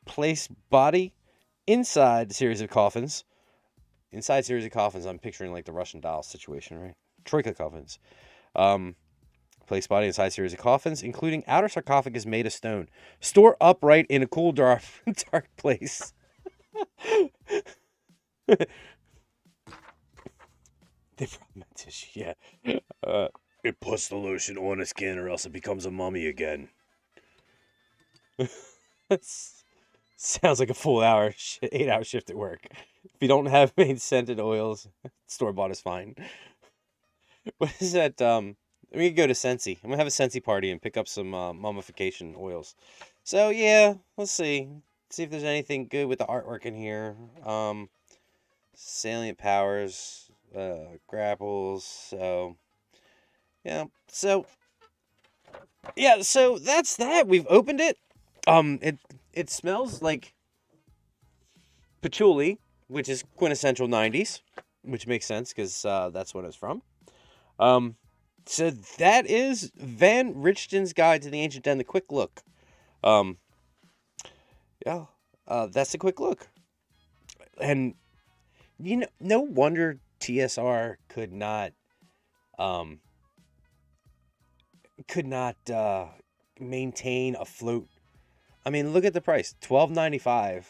Place body inside the series of coffins. Inside series of coffins, I'm picturing like the Russian doll situation, right? Troika coffins. Place body inside series of coffins, including outer sarcophagus made of stone. Store upright in a cool, dark place. They brought my tissue, yeah. It puts the lotion on the skin or else it becomes a mummy again. Sounds like a full hour, 8-hour shift at work. If you don't have made scented oils, store bought is fine. What is that? We could go to Scentsy. I'm gonna have a Scentsy party and pick up some mummification oils. So yeah, let's see. See if there's anything good with the artwork in here. Salient powers, grapples. So yeah. So that's that. We've opened it. It smells like patchouli, which is quintessential 90s, which makes sense because that's what it's from. So that is Van Richten's Guide to the Ancient Den, the quick look. Yeah, that's a quick look. And, no wonder TSR could not maintain afloat. I mean, look at the price, $12.95.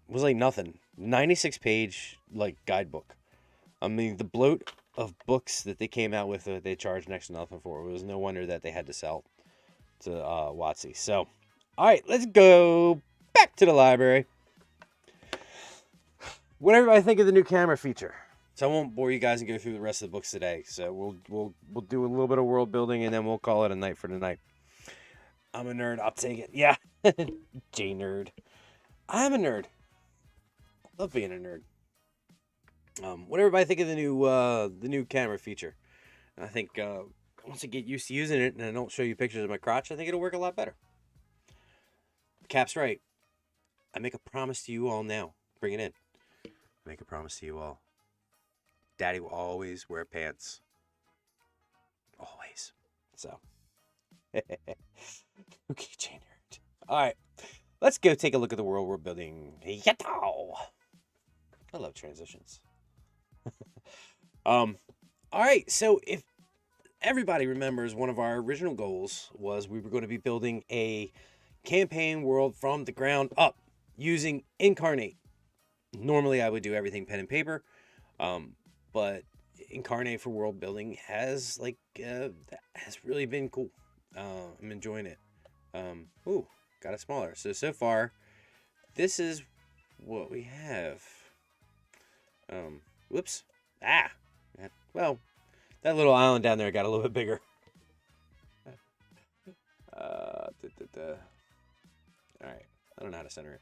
Was like nothing. 96-page guidebook. I mean, the bloat of books that they came out with, they charged next to nothing for. It was no wonder that they had to sell to WotC. So, all right, let's go back to the library. What did everybody think of the new camera feature? So I won't bore you guys and go through the rest of the books today. So we'll do a little bit of world building and then we'll call it a night for tonight. I'm a nerd. I'll take it. Yeah, J-nerd. I'm a nerd. Love being a nerd. What did everybody think of the new camera feature? I think once I get used to using it and I don't show you pictures of my crotch, I think it'll work a lot better. Cap's right. I make a promise to you all now. Bring it in. I make a promise to you all. Daddy will always wear pants. Always. So. Okay, J-nerd. All right. Let's go take a look at the world we're building. Yato! I love transitions. All right, so if everybody remembers, one of our original goals was we were going to be building a campaign world from the ground up using Incarnate. Normally, I would do everything pen and paper, but Incarnate for world building has really been cool. I'm enjoying it. Ooh, got it smaller. So far, this is what we have. Whoops. Well, that little island down there got a little bit bigger. All right. I don't know how to center it.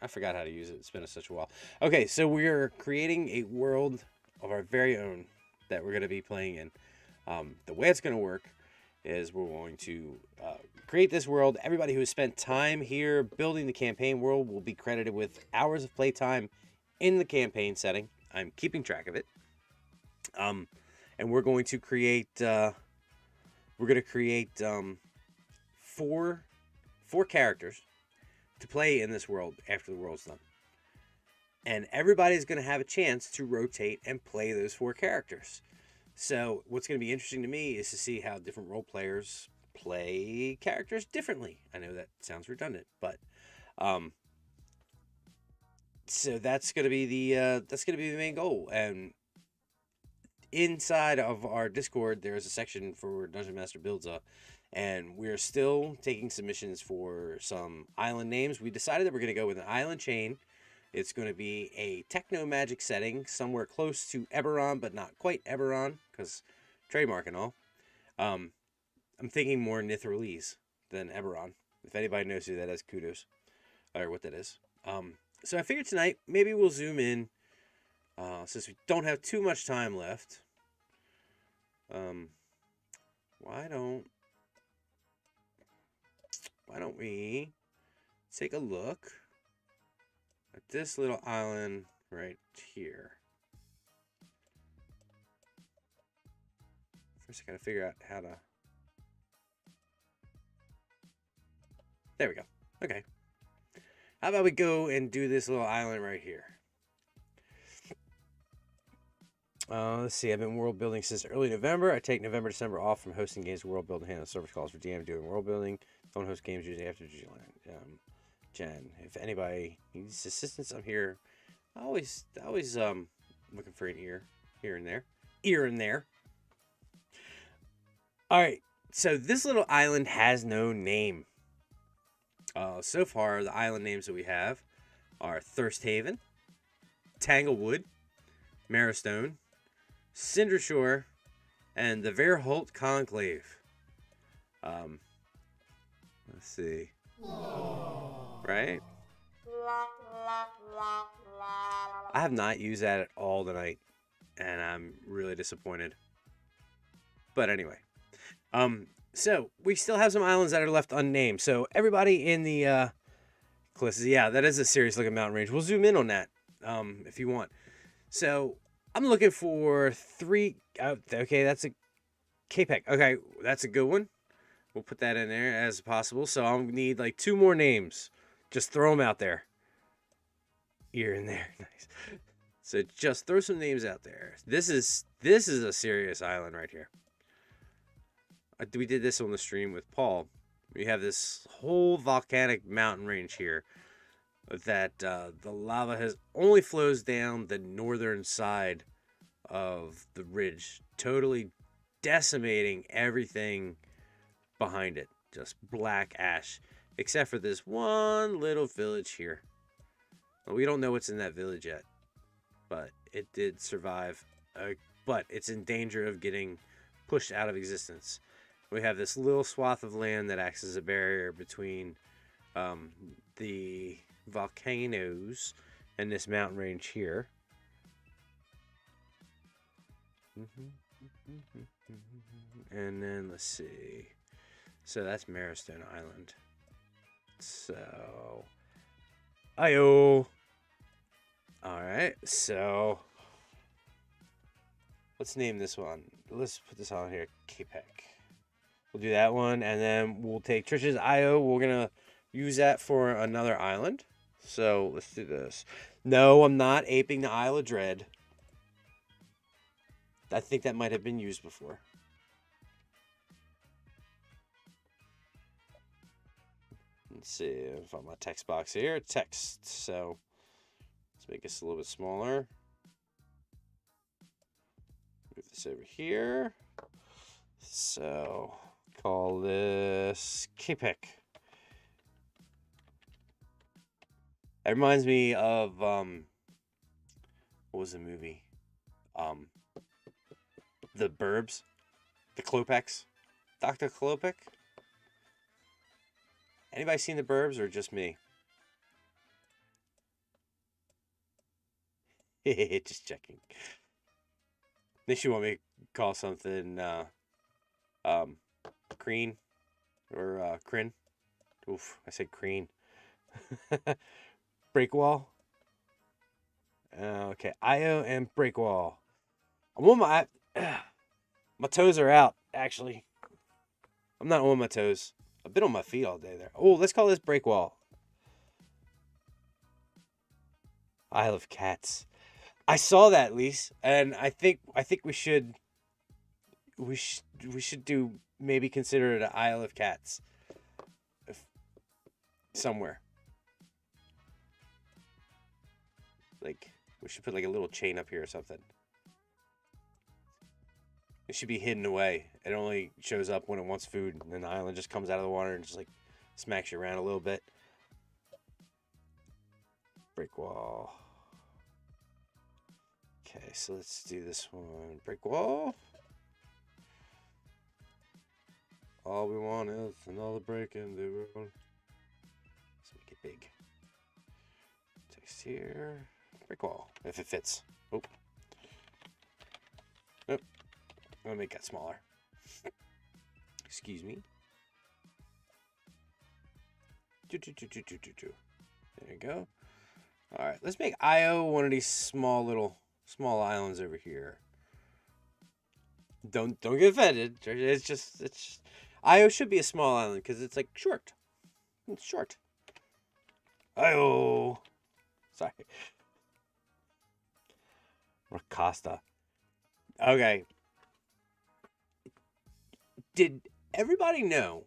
I forgot how to use it. It's been such a while. Okay, so we're creating a world of our very own that we're going to be playing in. The way it's going to work is we're going to create this world. Everybody who has spent time here building the campaign world will be credited with hours of playtime in the campaign setting. I'm keeping track of it. And we're going to create four characters to play in this world after the world's done. And everybody's going to have a chance to rotate and play those 4 characters. So what's going to be interesting to me is to see how different role players play characters differently. I know that sounds redundant, but so that's going to be the main goal. And inside of our Discord, there's a section for Dungeon Master Builds Up, and we're still taking submissions for some island names. We decided that we're going to go with an island chain. It's going to be a techno magic setting, somewhere close to Eberron, but not quite Eberron, because trademark and all. I'm thinking more Nithrolese than Eberron. If anybody knows who that is, kudos, or what that is. So I figured tonight, maybe we'll zoom in, since we don't have too much time left. Why don't we take a look at this little island right here. First, I gotta figure out how to... There we go. Okay. How about we go and do this little island right here? Let's see. I've been world building since early November. I take November, December off from hosting games, world building, handling service calls for DM, doing world building. Don't host games usually after July. Jen, if anybody needs assistance, I'm here. I always looking for an ear here and there. All right. So this little island has no name. So far, the island names that we have are Thirst Haven, Tanglewood, Marrowstone, Cindershore, and the Verholt Conclave. Let's see. Right? I have not used that at all tonight, and I'm really disappointed. But anyway, so we still have some islands that are left unnamed. So everybody in the cliff, yeah, that is a serious looking mountain range. We'll zoom in on that if you want. So I'm looking for 3. Okay, that's a Capec. Okay, that's a good one. We'll put that in there as possible. So I'll need like 2 more names. Just throw them out there. Here and there. Nice. So just throw some names out there. This is a serious island right here. We did this on the stream with Paul. We have this whole volcanic mountain range here that the lava has only flows down the northern side of the ridge, totally decimating everything behind it. Just black ash, except for this one little village here. Well, we don't know what's in that village yet, but it did survive. But it's in danger of getting pushed out of existence. We have this little swath of land that acts as a barrier between the volcanoes and this mountain range here. And then let's see. So that's Marrowstone Island. So, ayo. All right. So let's name this one. Let's put this on here. Capec. We'll do that one, and then we'll take Trish's IO. We're gonna use that for another island. So let's do this. No, I'm not aping the Isle of Dread. I think that might have been used before. Let's see if I'm on my text box here. Text. So let's make this a little bit smaller. Move this over here. So call this Capec. It reminds me of what was the movie? The Burbs, the Klopex, Dr. Klopek. Anybody seen the Burbs or just me? Just checking. Unless you want me to call something Creen or Crin. Oof, I said Creen. Breakwall. Okay, Io and Breakwall. I'm on my toes are out, actually. I'm not on my toes. I've been on my feet all day there. Oh, let's call this Breakwall. Isle of Cats. I saw that, Lise, and I think we should do, maybe consider it an Isle of Cats somewhere. Like, we should put like a little chain up here or something. It should be hidden away. It only shows up when it wants food, and then the island just comes out of the water and just like smacks you around a little bit. Breakwall. Okay, so let's do this one. Breakwall. All we want is another break in the room. Let's make it big. Text here. Breakwall, if it fits. Oh. Nope. I'm gonna make that smaller. Excuse me. There you go. All right, let's make Io one of these small islands over here. Don't get offended. It's just Io should be a small island because it's like short. It's short. Io. Sorry. Rakasta. Okay. Did everybody know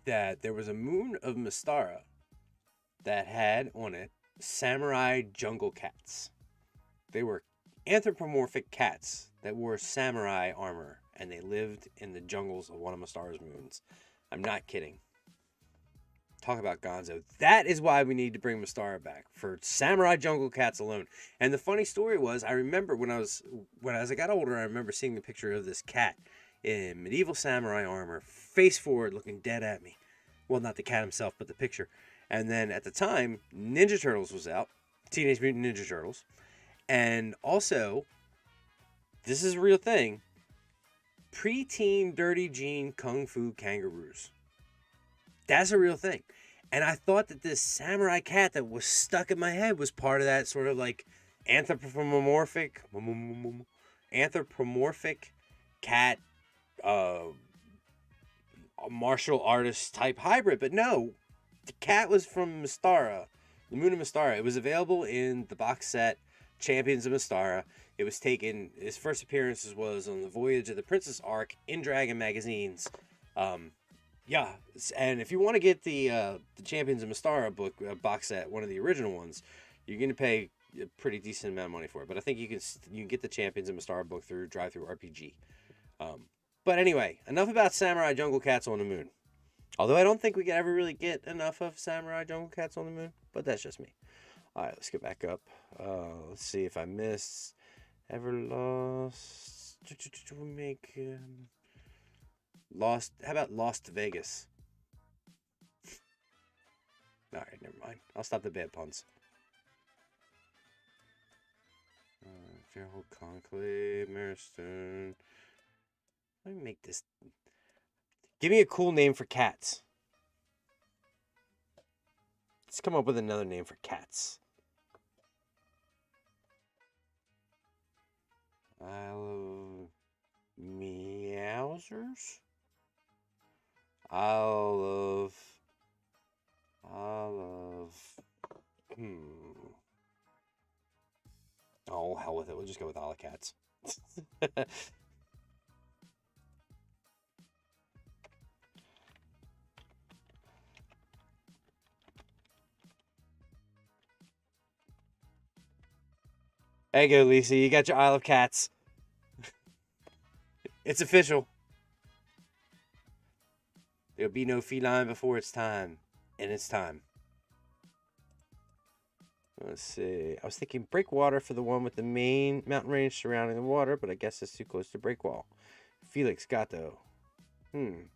that there was a moon of Mystara that had on it samurai jungle cats? They were anthropomorphic cats that wore samurai armor, and they lived in the jungles of one of Mystara's moons. I'm not kidding. talk about Gonzo. That is why we need to bring Mystara back for Samurai Jungle Cats alone. And the funny story was, I remember as I got older, I remember seeing the picture of this cat in medieval samurai armor, face forward, looking dead at me. Well, not the cat himself, but the picture. And then at the time, Ninja Turtles was out, Teenage Mutant Ninja Turtles, and also, this is a real thing, preteen dirty jean kung fu kangaroos. That's a real thing. And I thought that this samurai cat that was stuck in my head was part of that sort of like anthropomorphic cat, martial artist type hybrid. But no, the cat was from Mystara, the Moon of Mystara. It was available in the box set Champions of Mystara. It was taken, his first appearances was on the Voyage of the Princess Ark in Dragon magazines. Yeah, and if you want to get the Champions of Mystara book box set, one of the original ones, you're going to pay a pretty decent amount of money for it. But I think you can get the Champions of Mystara book through Drive-Thru RPG. But anyway, enough about Samurai Jungle Cats on the Moon. Although I don't think we could ever really get enough of Samurai Jungle Cats on the Moon, but that's just me. All right, let's get back up. Let's see if I missed ever lost. Make Lost. How about Lost Vegas? All right, never mind. I'll stop the bad puns. Fairhold Conclave, Maristone. Let me make this. Give me a cool name for cats. Let's come up with another name for cats. I love Meowsers. I love. Oh, hell with it. We'll just go with all the cats. There you go, Lisa. You got your Isle of Cats. It's official. There'll be no feline before it's time. And it's time. Let's see. I was thinking Breakwater for the one with the main mountain range surrounding the water, but I guess it's too close to Breakwall. Felix Gatto. I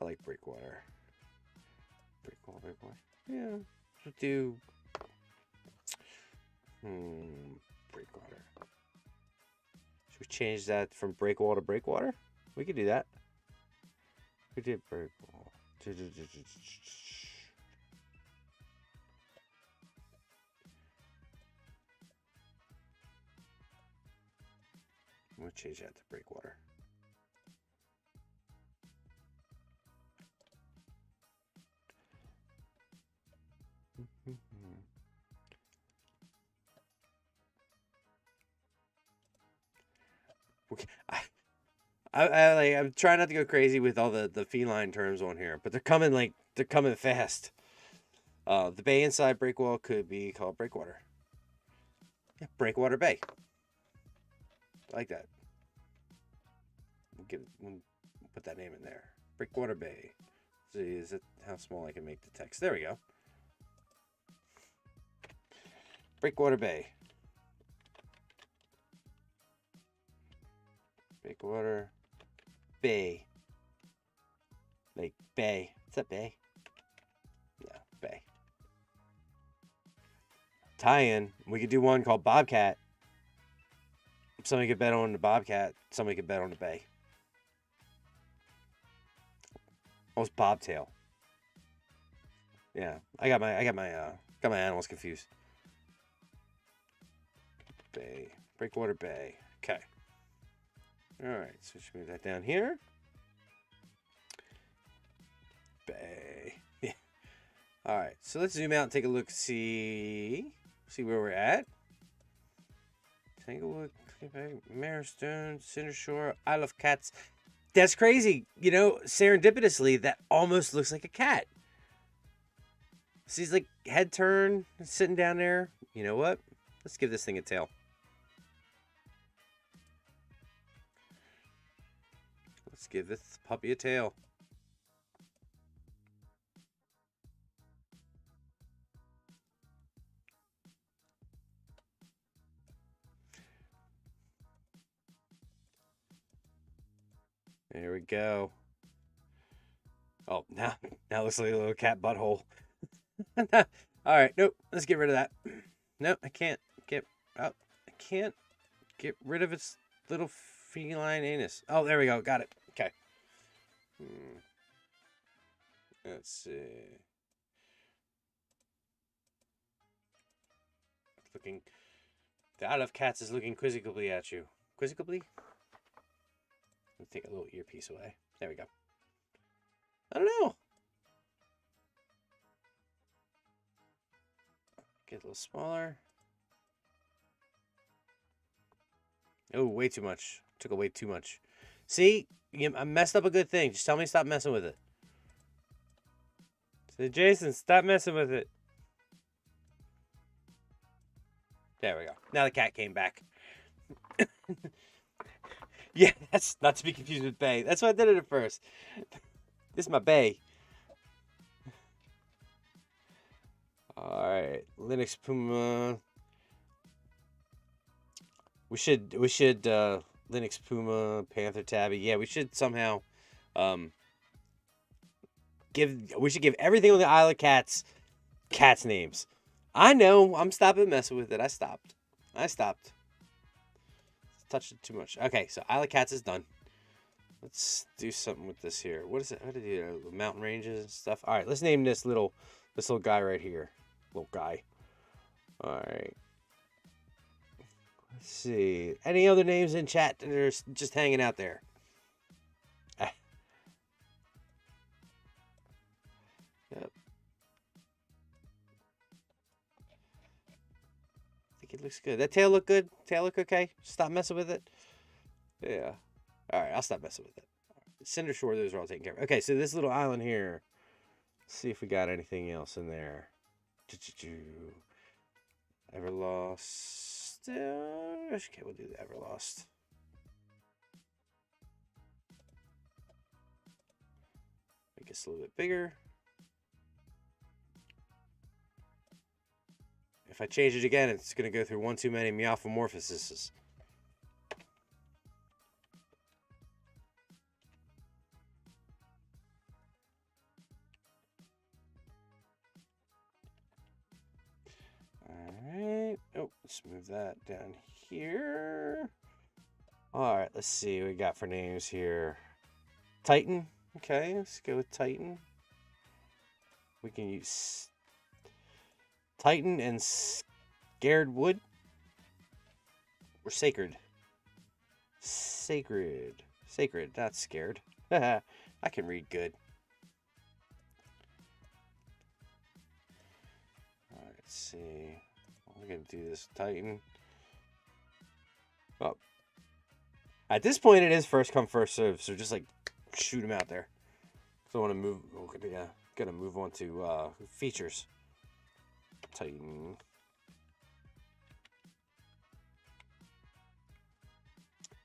like Breakwater. Breakwater. Yeah. We'll do. Breakwater. Should we change that from Breakwall to Breakwater? We could do that. We did Breakwall. We'll change that to Breakwater. I'm trying not to go crazy with all the feline terms on here, but they're coming fast. The bay inside Breakwall could be called Breakwater. Yeah, Breakwater Bay. I like that. We'll put that name in there. Breakwater Bay. See, is it how small I can make the text? There we go. Breakwater Bay. Breakwater Bay. Like Bay. What's that, Bay? Yeah, Bay. Tie-in. We could do one called Bobcat. Somebody could bet on the Bobcat. Somebody could bet on the Bay. Oh, it's Bobtail. Yeah, I got my animals confused. Bay. Breakwater Bay. Okay. Alright, so we should move that down here. Bay. Yeah. Alright, so let's zoom out and take a look, see where we're at. Tanglewood, Maristone, Cindershore, Isle of Cats. That's crazy. You know, serendipitously, that almost looks like a cat. She's like head turn, sitting down there. You know what? Let's give this thing a tail. Let's give this puppy a tail. There we go. Oh, now it looks like a little cat butthole. All right, nope. Let's get rid of that. Nope, I can't get. Oh, I can't get rid of its little feline anus. Oh, there we go. Got it. Okay. Let's see. Looking. The Out of Cats is looking quizzically at you. Quizzically? Let's take a little earpiece away. There we go. I don't know. Get a little smaller. Oh, way too much. Took away too much. See? I messed up a good thing. Just tell me to stop messing with it. Say, Jason, stop messing with it. There we go. Now the cat came back. Yeah, that's not to be confused with Bay. That's why I did it at first. This is my Bay. Alright. Linux Puma. We should Linux Puma, Panther Tabby. Yeah, we should somehow give everything on the Isle of Cats names. I know. I'm stopping messing with it. I stopped. Touched it too much. Okay, so Isle of Cats is done. Let's do something with this here. What is it? What did you do? Mountain ranges and stuff. All right, let's name this little guy right here. Little guy. All right. Let's see. Any other names in chat that are just hanging out there? Yep. It looks good. That tail look good? Tail look okay? Stop messing with it? Yeah. Alright, I'll stop messing with it. Cinder Shore, those are all taken care of. Okay, so this little island here. Let's see if we got anything else in there. Everlost. Okay, we'll do the Everlost. Make this a little bit bigger. If I change it again, it's going to go through one too many meophomorphoses. Alright. Oh, let's move that down here. Alright, let's see what we got for names here. Titan. Okay, let's go with Titan. We can use Titan and Scared Wood. Or Sacred. Sacred, not scared. I can read good. Alright, let's see. We're going to do this Titan. Oh. At this point, it is first come, first serve. So just like shoot him out there. So I want to move. Yeah, going to move on to features. Titan.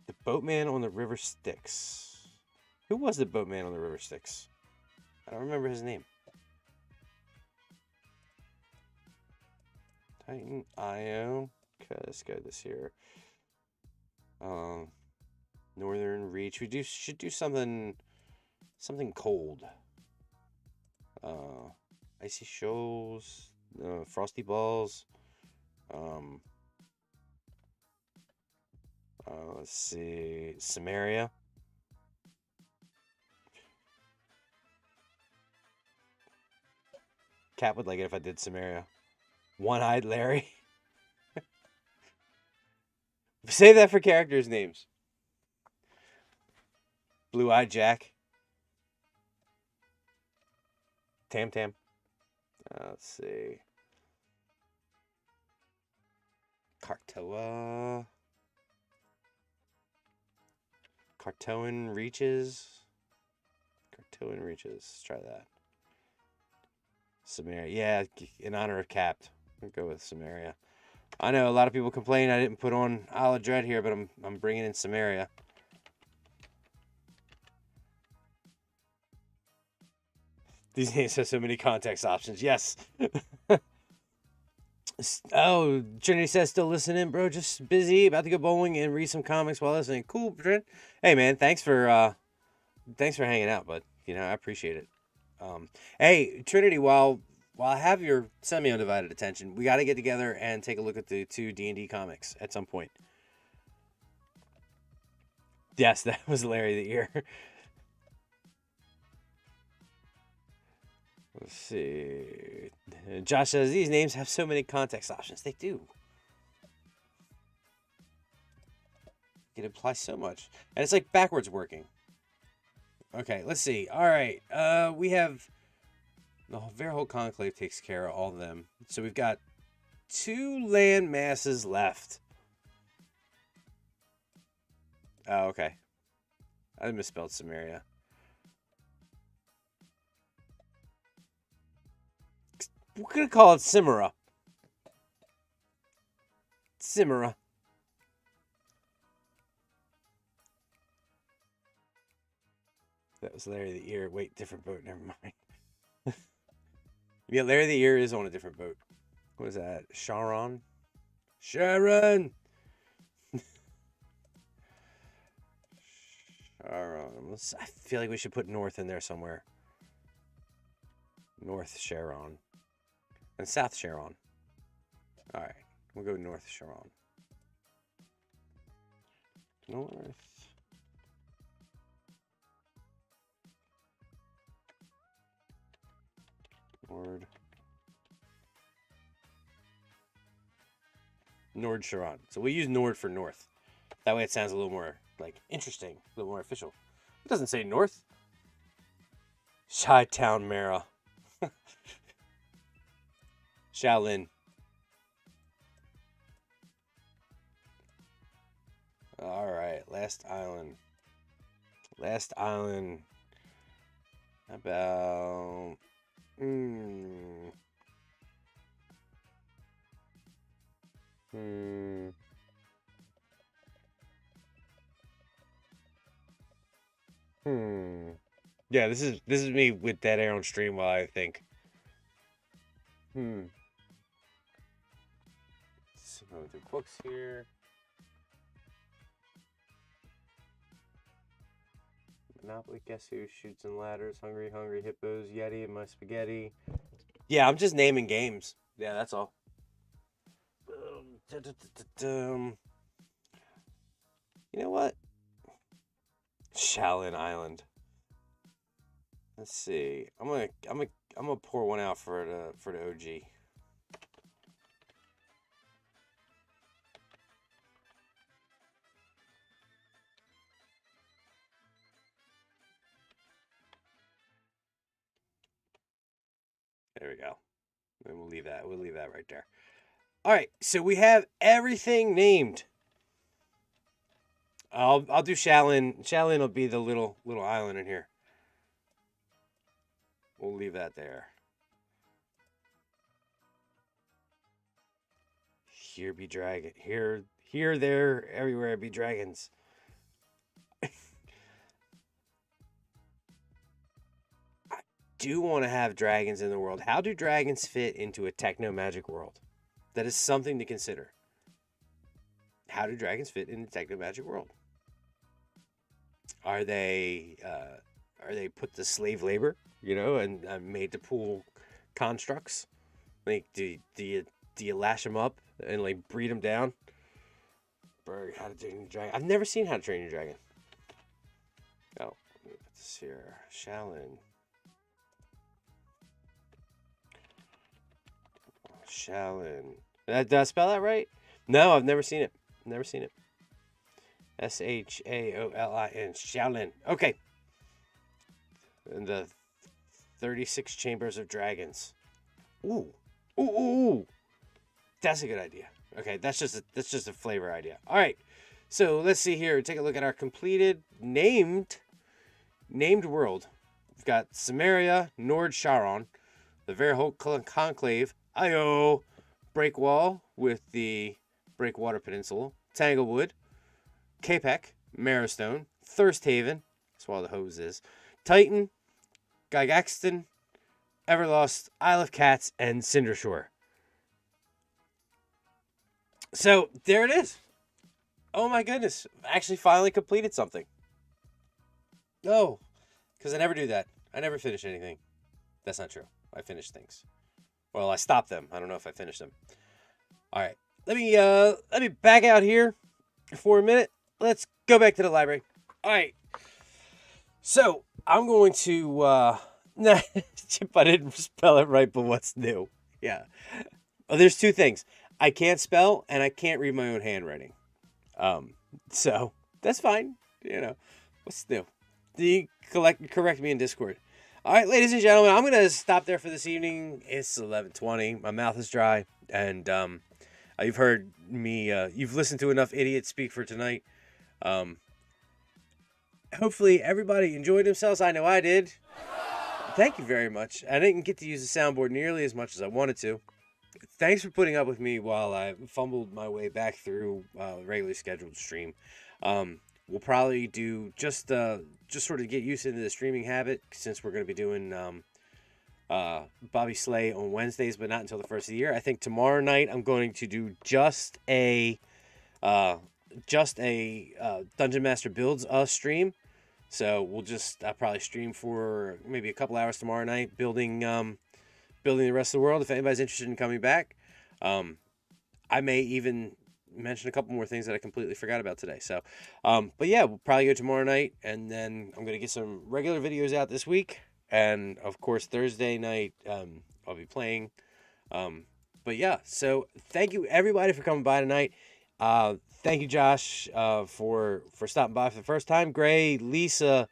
The boatman on the river Styx. Who was the boatman on the river Styx? I don't remember his name. Titan IO. Okay, let's go this here. Northern Reach. We should do something cold. Icy Shoals. Frosty Balls. Let's see. Samaria. Cat would like it if I did Samaria. One-Eyed Larry. Save that for characters' names. Blue-Eyed Jack. Tam Tam. Let's see. Cartoa. Cartoan Reaches. Let's try that. Samaria. Yeah, in honor of Capt. I'll go with Samaria. I know a lot of people complain I didn't put on Isle of Dread here, but I'm bringing in Samaria. These names have so many context options. Yes. Oh, Trinity says, still listening, bro. Just busy, about to go bowling and read some comics while listening. Cool, Trent. Hey, man, thanks for Thanks for hanging out, bud. I appreciate it. Hey, Trinity, while I have your semi-undivided attention, we got to get together and take a look at the two D&D comics at some point. Yes, that was Larry the Ear. Let's see. Josh says these names have so many context options. They do. It applies so much, and it's like backwards working. Okay, let's see. All right, we have the Verholt Conclave takes care of all of them. So we've got 2 land masses left. Oh, okay. I misspelled Samaria. We're gonna call it Cimera. Cimera. That was Larry the Ear. Wait, different boat. Never mind. Yeah, Larry the Ear is on a different boat. What is that? Sharon? Sharon! Sharon. I feel like we should put North in there somewhere. North Sharon. And South Sharon. Alright. We'll go North Sharon. North. Nord Sharon. So we use Nord for North. That way it sounds a little more like interesting, a little more official. It doesn't say North. Chi-Town Mara. Shaolin. Alright, last island. Last island. About... Yeah, this is me with dead air on stream while I think. So go to books here. Monopoly, Guess Who, Shoots and Ladders, Hungry Hungry Hippos, Yeti and My Spaghetti. Yeah, I'm just naming games. Yeah, that's all. You know what? Shaolin Island. Let's see. I'm gonna pour one out for the OG. There we go. And we'll leave that. We'll leave that right there. All right. So we have everything named. I'll do Shaolin. Shaolin will be the little island in here. We'll leave that there. Here be dragon. Here, there, everywhere be dragons. I do want to have dragons in the world. How do dragons fit into a techno magic world? That is something to consider. How do dragons fit in the techno magic world? Are they put to slave labor, and made to pull constructs? Like, do you lash them up and like breed them down? Berg, How to Train Your Dragon. I've never seen How to Train Your Dragon. Oh, let me put this here. Shaolin. Did I spell that right? No, I've never seen it. Never seen it. Shaolin. Shaolin. Okay. And the 36 Chambers of Dragons. Ooh. Ooh. That's a good idea. Okay, that's just a flavor idea. All right. So let's see here. Take a look at our completed named world. We've got Samaria, Nord Sharon, the Verholt Conclave, Io, Breakwall with the Breakwater Peninsula, Tanglewood, Capek, Marrowstone, Thirsthaven, that's where all the hose is, Titan, Gygaxton, Everlost, Isle of Cats, and Cindershore. So there it is. Oh my goodness. I actually finally completed something. Oh, because I never do that. I never finish anything. That's not true. I finish things. Well, I stop them. I don't know if I finish them. All right. Let me back out here for a minute. Let's go back to the library. All right. So I'm going to. I didn't spell it right, but what's new? Yeah. Oh, there's two things. I can't spell and I can't read my own handwriting. So that's fine. You know, what's new? Correct me in Discord. All right, ladies and gentlemen, I'm gonna stop there for this evening. It's 11:20. My mouth is dry, and you've heard me. You've listened to enough idiots speak for tonight. Hopefully, everybody enjoyed themselves. I know I did. Thank you very much. I didn't get to use the soundboard nearly as much as I wanted to. Thanks for putting up with me while I fumbled my way back through regularly scheduled stream. We'll probably do just sort of get used into the streaming habit, since we're going to be doing Bobby Slay on Wednesdays, but not until the first of the year. I think tomorrow night I'm going to do just a Dungeon Master Builds Us stream. So I'll probably stream for maybe a couple hours tomorrow night, building the rest of the world. If anybody's interested in coming back, I may even mention a couple more things that I completely forgot about today. So, but yeah, we'll probably go tomorrow night, and then I'm gonna get some regular videos out this week, and of course Thursday night I'll be playing. But yeah, so thank you everybody for coming by tonight. Thank you, Josh, for stopping by for the first time. Gray, Lisa,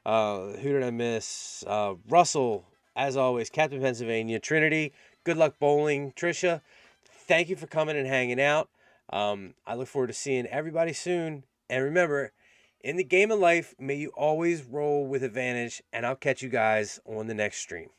who did I miss? Russell, as always, Captain Pennsylvania, Trinity, good luck bowling, Trisha. Thank you for coming and hanging out. I look forward to seeing everybody soon. And remember, in the game of life, may you always roll with advantage, and I'll catch you guys on the next stream.